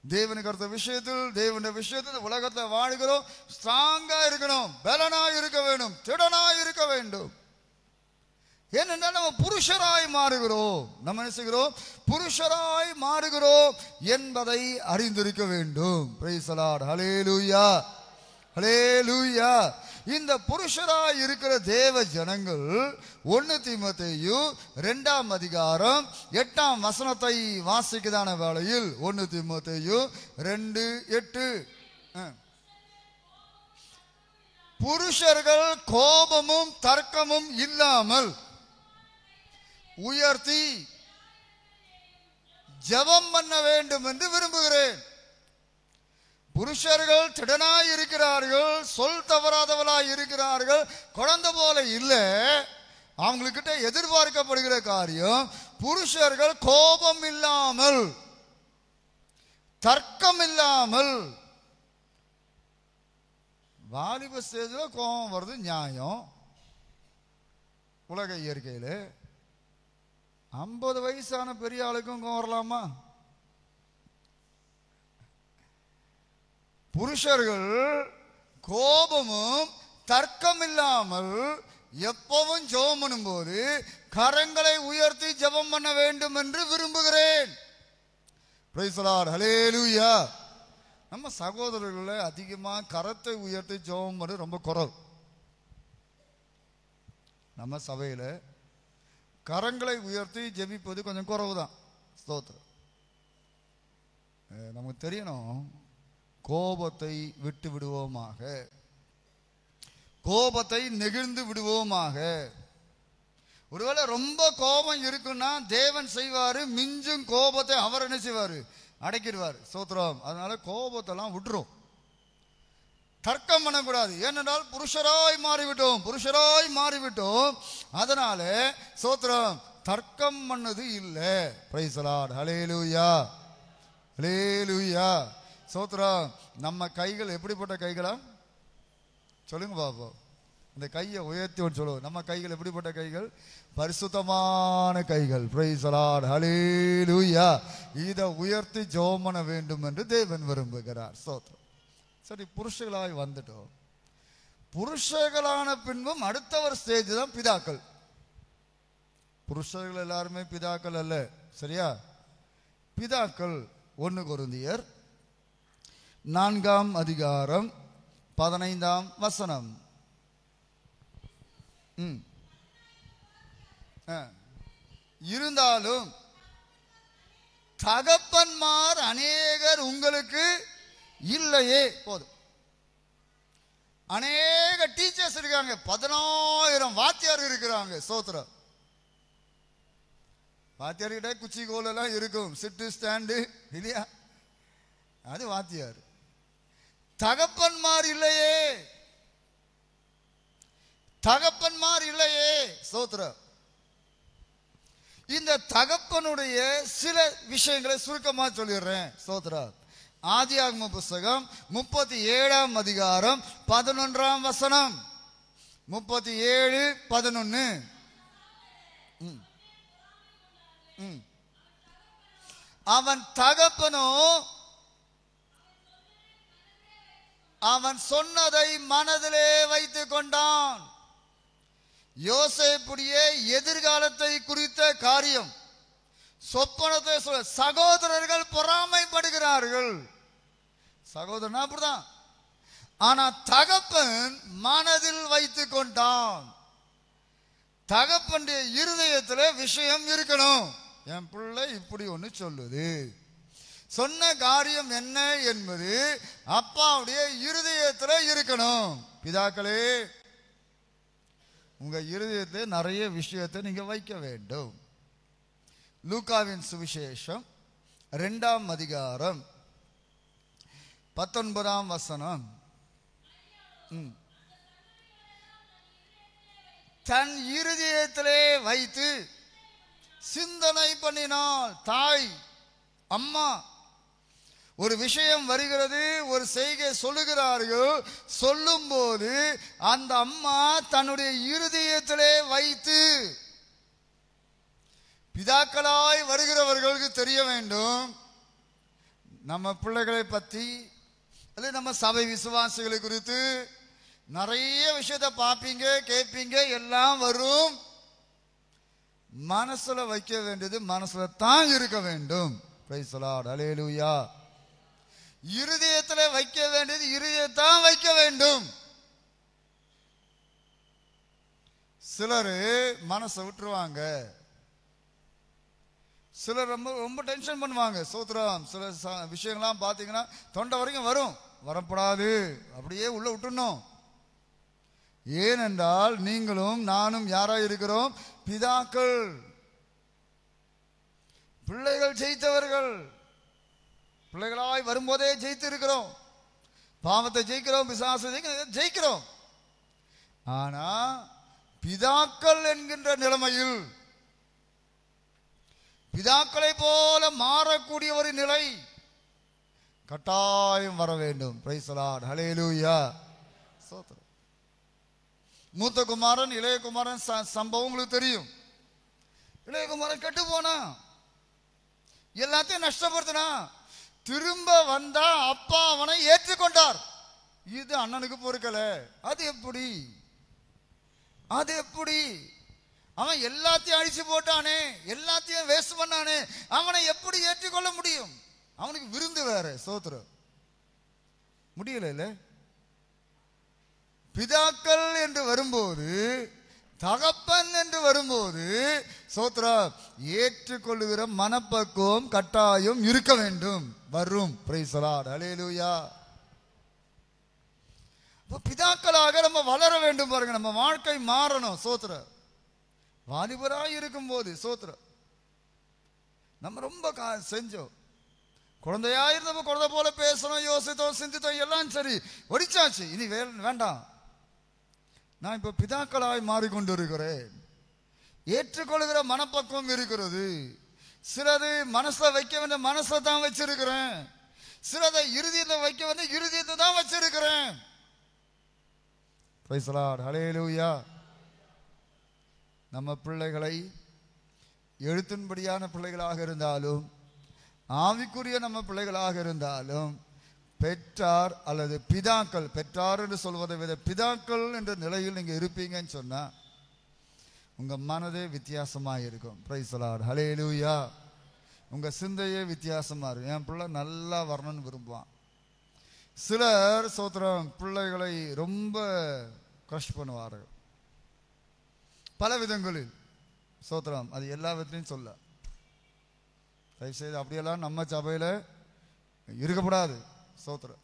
தேவனுக்கு அடுத்த விஷயத்தில், தேவனுடைய விஷயத்தில் உலகத்தில் வாழ்கிறோம். ஸ்ட்ராங்கா இருக்கணும், பலனாய் இருக்க வேண்டும், திடனாய் இருக்க வேண்டும். ஏனென்றால் நம்ம புருஷராய் மாறுகிறோம். நம்ம என்ன செய்கிறோம்? புருஷராய் மாறுகிறோம் என்பதை அறிந்திருக்க வேண்டும். பிரைஸ் தி லார்ட், ஹல்லேலூயா, ஹல்லேலூயா. இந்த புருஷராய் இருக்கிற தேவ ஜனங்கள் 1 தீமோத்தேயு 2ஆம் அதிகாரம் 8ஆம் வசனத்தை வாசிக்கதான வேளையில் 1 தீமோத்தேயு 2:8 புருஷர்கள் கோபமும் தர்க்கமும் இல்லாமல் உயர்த்தி ஜெபம் பண்ண வேண்டும் என்று விரும்புகிறேன். புருஷர்கள் திடனாய் இருக்கிறார்கள், சொல் தவறாதவளாய் இருக்கிறார்கள், குழந்தை போல இல்லை. அவங்கக்கிட்ட எதிர்பார்க்கப்படுகிற காரியம் புருஷர்கள் கோபம் இல்லாமல், தர்க்கம் இல்லாமல். வாலிப ஸ்டேஜில் கோபம் வருது, நியாயம். உலக இயற்கையில் 50 வயசான பெரிய ஆளுக்கும் கோபம் வரலாமா? புருஷர்கள் கோபமும் தர்க்கம் இல்லாமல் எப்பவும் ஜெபம் பண்ணும்போது கரங்களை உயர்த்தி ஜெபம் பண்ண வேண்டும் என்று விரும்புகிறேன். பிரைஸ் தி லார்ட், ஹல்லேலூயா. நம்ம சகோதரர்களை அதிகமாக கரத்தை உயர்த்தி ஜெபம் பண்ண ரொம்ப குறைவு. நம்ம சபையில் கரங்களை உயர்த்தி ஜெபிப்பது கொஞ்சம் குறைவு தான். ஸ்தோத்திரம். நமக்கு தெரியணும், கோபத்தை விட்டு விடுவோமாக, கோபத்தை நெகிழ்ந்து விடுவோமாக. ஒருவேளை ரொம்ப கோபம் இருக்குன்னா தேவன் செய்வாரு, மிஞ்சும் கோபத்தை அவர் என்ன செய்வாரு? அடக்கிடுவார். ஸ்தோத்திரம். அதனால கோபத்தெல்லாம் விட்டுரும். தர்க்கம் பண்ணக்கூடாது. ஏனென்றால் புருஷராய் மாறிவிட்டோம், புருஷராய் மாறிவிட்டோம். அதனால ஸ்தோத்திரம், தர்க்கம் பண்ணது இல்லை. பிரைஸ் தி லார்ட், ஹல்லேலூயா, ஹல்லேலூயா, ஸ்தோத்திரம். நம்ம கைகள் எப்படிப்பட்ட கைகளா சொல்லுங்க பாப்போம். இந்த கையை உயர்த்தி ஒன்று சொல்லுவோம். நம்ம கைகள் எப்படிப்பட்ட கைகள்? பரிசுத்தமான கைகள். பிரைஸ் தி லார்ட், ஹல்லேலூயா. இதை உயர்த்தி ஜெபம் பண்ண வேண்டும் என்று தேவன் விரும்புகிறார். ஸ்தோத்திரம். சரி, புருஷர்களாய் வந்துட்டோம். புருஷர்களான பின்பும் அடுத்த ஒரு ஸ்டேஜ் தான் பிதாக்கள். புருஷர்கள் எல்லாருமே பிதாக்கள் அல்ல, சரியா? பிதாக்கள் 1 கொரிந்தியர் 4ஆம் அதிகாரம் 15ஆம் வசனம். இருந்தாலும் தகப்பன்மார் அநேகர் உங்களுக்கு இல்லையே. போதும். அநேக டீச்சர்ஸ் இருக்காங்க, 10,000 வாத்தியார் இருக்கிறாங்க. ஸ்தோத்திரம். வாத்தியார்கிட்ட குச்சி கோல் எல்லாம் இருக்கும், சிட்டு ஸ்டாண்டு இல்லையா? அது வாத்தியார். தகப்பன்மார் இல்லையே, தகப்பன்மார் இல்லையே. ஸ்தோத்திரம். இந்த தகப்பனுடைய சில விஷயங்களை சுருக்கமா சொல்லிடுறேன். ஸ்தோத்திரம். ஆதியாகம புஸ்தகம் 37ஆம் அதிகாரம் 11ஆம் வசனம். 37:11. அவன் தகப்பனோ அவன் சொன்னதை மனதிலே வைத்துக் கொண்டான். யோசேப்புடைய எதிர்காலத்தை குறித்த காரியம் சொப்பனத்தை சொல்ல சகோதரர்கள் பொறாமைப்படுகிறார்கள். சகோதரன் அப்படிதான். ஆனா தகப்பன் மனதில் வைத்துக் கொண்டான். தகப்பனுடைய இருதயத்தில் விஷயம் இருக்கணும். என் பிள்ளை இப்படி ஒன்று சொல்லுது, சொன்ன காரியம் என்ன என்பது அப்பாவுடைய இருதயத்தில் இருக்கணும். பிதாக்களே, உங்க இருதயத்தில் நிறைய விஷயத்தை நீங்க வைக்க வேண்டும். லூக்காவின் சுவிசேஷம் 2ஆம் அதிகாரம் 19ஆம் வசனம். தன் இருதயத்திலே வைத்து சிந்தனை பண்ணினாள். தாய், அம்மா, ஒரு விஷயம் வருகிறது, ஒரு செய்கை சொல்லுகிறார்கள். சொல்லும் போது அந்த அம்மா தன்னுடைய இருதயத்திலே வைத்து, பிதாக்களாய் வருகிறவர்களுக்கு தெரிய வேண்டும், நம்ம பிள்ளைகளை பற்றி அல்லது நம்ம சபை விசுவாசிகளை குறித்து நிறைய விஷயத்தை பார்ப்பீங்க, கேட்பீங்க, எல்லாம் வரும். மனசுல வைக்க வேண்டியது மனசுல தான் இருக்க வேண்டும். பிரைஸ் தி லார்ட், ஹல்லேலூயா. இருதயத்தில் வைக்க வேண்டியது இருதயத்தான் வைக்க வேண்டும். சிலர் மனசை விட்டுருவாங்க, சிலர் ரொம்ப ரொம்ப டென்ஷன் பண்ணுவாங்க. சோத்ரம், சில விஷயங்கள்லாம் பார்த்தீங்கன்னா தொண்டை வரைக்கும் வரும், வரப்படாது, அப்படியே உள்ள விட்டுணும். ஏனென்றால் நீங்களும் நானும் யாராய் இருக்கிறோம்? பிதாக்கள். பிள்ளைகள் ஜெயித்தவர்கள். பிள்ளைகளாய் வரும்போதே ஜெயித்து இருக்கிறோம். பாவத்தை ஜெயிக்கிறோம், பிசாசை ஜெயிக்கிறோம். ஆனா பிதாக்கள் என்கின்ற நிலைமையில் பிதாக்களை போல மாறக்கூடிய ஒரு நிலை கட்டாயம் வர வேண்டும். Praise the Lord, hallelujah. ஸ்தோத்திரம். மூத்த குமாரன் இளைய குமாரன் சம்பவம் உங்களுக்கு தெரியும். இளைய குமாரன் கெட்டு போனா, எல்லாத்தையும் நஷ்டப்படுத்தினா, திரும்ப வந்தா அப்பா அவனை ஏற்றுக்கொண்டார். இது அண்ணனுக்கு பொறுக்கல. அது எப்படி? அது எப்படி? அவன் எல்லாத்தையும் அழிச்சு போட்டானே, எல்லாத்தையும் வேஸ்ட் பண்ணானே, அவனை எப்படி ஏற்றுக்கொள்ள முடியும்? அவனுக்கு விருந்து வேற. சோத்திரம், முடியல இல்ல. பிதாக்கள் என்று வரும்போது, தகப்பன் என்று வரும்போது, சோத்ரா, ஏற்றுக்கொள்ளுகிற மனப்பக்குவம் கட்டாயம் இருக்க வேண்டும். வரும். பிரைஸ் தி லார்ட், ஹல்லேலூயா. பிதாக்களாக நம்ம வளர வேண்டும். பாருங்க, நம்ம வாழ்க்கை மாறணும். சோத்ர, வாலிபராய் இருக்கும் போது சோத்ர நம்ம ரொம்ப செஞ்சோம். குழந்தையா இருந்தப்ப குழந்தை போல பேசணும், யோசித்தோம், சிந்தித்தோம், எல்லாம் சரி, ஒடிச்சாச்சு. இனி வேண்டாம். நான் இப்ப பிதாக்களாய் மாறிக்கொண்டு இருக்கிறேன். ஏற்றுக்கொள்கிற மனப்பக்குவம் இருக்கிறது. சிலது மனசுல வைக்க வேண்டிய மனசை தான் வச்சிருக்கிறேன், சிலதை இருதயத்தை வைக்க வேண்டிய இருதயத்தை தான் வச்சிருக்கிறேன். பிரைஸ் தி லார்ட், ஹல்லேலூயா. நம்ம பிள்ளைகளை எழுத்தின்படியான பிள்ளைகளாக இருந்தாலும், ஆவிக்குரிய நம்ம பிள்ளைகளாக இருந்தாலும், பெற்றார் அல்லது பிதாக்கள், பெற்றார் என்று சொல்வதை விட பிதாக்கள் என்ற நிலையில் நீங்க இருப்பீங்கன்னு சொன்னா உங்க மனதே வித்தியாசமாக இருக்கும். பிரைஸ் தி லார்ட், ஹல்லேலூயா. உங்க சிந்தையே வித்தியாசமா இருக்கும். என் பிள்ளை நல்லா வரணும்னு விரும்புவான். சிலர் சோத்திரம் பிள்ளைகளை ரொம்ப கிரஷ் பண்ணுவார்கள் பல விதங்களில். சோத்திரம், அது எல்லா விதத்திலையும் சொல்ல தயவுசெய்து அப்படியெல்லாம் நம்ம சபையில் இருக்கப்படாது. சோத்திரம்,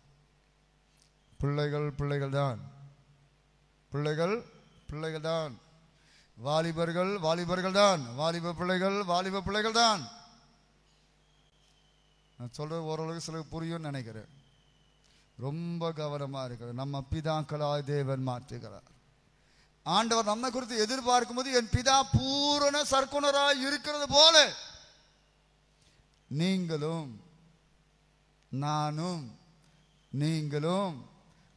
பிள்ளைகள் பிள்ளைகள் தான், பிள்ளைகள் பிள்ளைகள் தான், வாலிபர்கள் வாலிபர்கள் தான், வாலிப பிள்ளைகள் வாலிப பிள்ளைகள் தான். நான் சொல்றது ஓரளவுக்கு சிலருக்கு புரியும்னு நினைக்கிறேன். ரொம்ப கவனமா இருக்கிறது. நம்ம பிதாக்களாய் தேவன் மாற்றுகிறார். ஆண்டவர் நம்மை குறித்து எதிர்பார்க்கும் போது, என் பிதா பூரண சர்க்குணராய் இருக்கிறது போல நீங்களும் நானும் நீங்களும்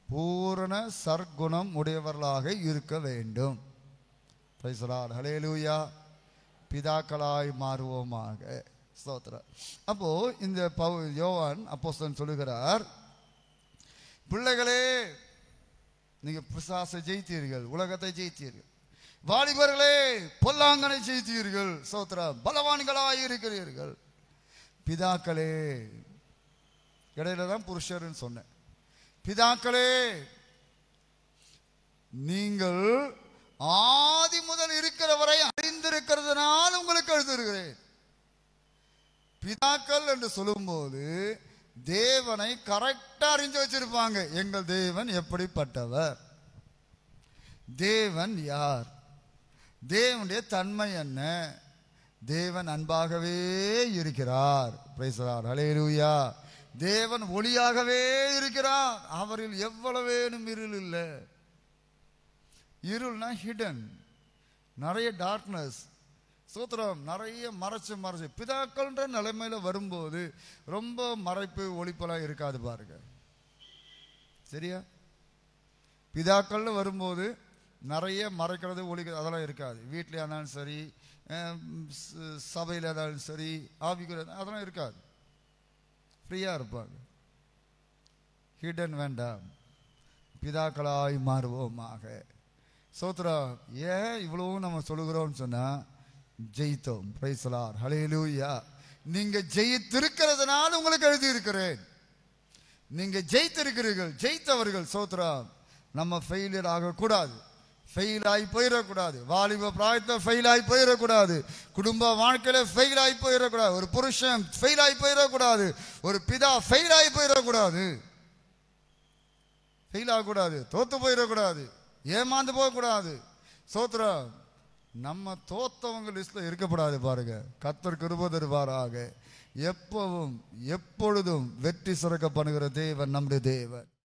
பூரண சர்க்குணம் உடையவர்களாக இருக்க வேண்டும். பிரைஸ் தி லார்ட், ஹல்லேலூயா. பிதாக்களாய் மாறுவோமாக. ஸ்தோத்திரம். அப்போ இந்த யோவான் அப்போஸ்தலன் சொல்லுகிறார், பிள்ளைகளே நீங்க பிசாசை ஜெயித்தீர்கள், உலகத்தை ஜெயித்தீர்கள். வாலிபர்களே பொல்லாங்கனை ஜெயித்தீர்கள். ஸ்தோத்திரம். பலவான்களாய் இருக்கிறீர்கள். பிதாக்களே, இடையில தான் புருஷர்னு சொன்னேன். பிதாக்களே, நீங்கள் ஆதி முதல் இருக்கிறவரை அறிந்திருக்கிறதுனால் உங்களுக்கு எழுதிருக்கிறேன். பிதாக்கள் என்று சொல்லும்போது தேவனை கரெக்டா அறிஞ்சு வச்சிருப்பாங்க. எங்கள் தேவன் எப்படிப்பட்டவர், தேவன் யார், தேவனுடைய தன்மை என்ன, தேவன் அன்பாகவே இருக்கிறார். Praise the Lord. ஹல்லேலூயா. தேவன் ஒளியாகவே இருக்கிறார். அவரில் எவ்வளவேனும் இருள் இல்லை. இருள்னா ஹிடன், நிறைய டார்க்னஸ். சூத்திரம் நிறைய மறைச்சு பிதாக்கள்ன்ற நிலைமையில வரும்போது ரொம்ப மறைப்பு ஒளிப்பெல்லாம் இருக்காது பாருங்க. சரியா? பிதாக்கள்னு வரும்போது நிறைய மறைக்கிறது ஒளிக்கிறது அதெல்லாம் இருக்காது. வீட்டில் இருந்தாலும் சரி, சபையில் இருந்தாலும் சரி, ஆவிக்குரிய அதெல்லாம் இருக்காது. ஃப்ரீயா இருப்பாங்க. ஹிடன் வேண்டாம், பிதாக்களாய் மாறுவோமாக. சோத்ரா. ஏன் இவ்வளவும் நம்ம சொல்லுகிறோம்னு சொன்னா, ஜெயித்தோம். Price the Lord. ஹல்லேலூயா. நீங்க ஜெயித்திருக்கிறதுனால உங்களுக்கு எழுதி இருக்கிறேன். நீங்க ஜெயித்திருக்கிறீர்கள், ஜெயித்தவர்கள். சோத்ரா. நம்ம ஃபெயிலியர் ஆகக்கூடாது, ஃபெயில் ஆகி போயிடக்கூடாது. வாலிப பிராயத்தில் ஃபெயில் ஆகி போயிடக்கூடாது. குடும்ப வாழ்க்கையில ஃபெயில் ஆகி போயிடக்கூடாது. ஒரு புருஷன் ஃபெயில் ஆகி போயிடக்கூடாது. ஒரு பிதா ஃபெயில் ஆகி போயிடக்கூடாது. ஃபெயில் ஆகக்கூடாது, தோத்து போயிடக்கூடாது, ஏமாந்து போகக்கூடாது. சோத்ரா. நம்ம தோத்தவங்க லிஸ்ட்ல இருக்கப்படாது பாருங்க. கர்த்தர் கிருபை தருவாராக. எப்பவும் எப்பொழுதும் வெற்றி சிறக்க பண்ணுகிற தேவன் நம்முடைய தேவன்.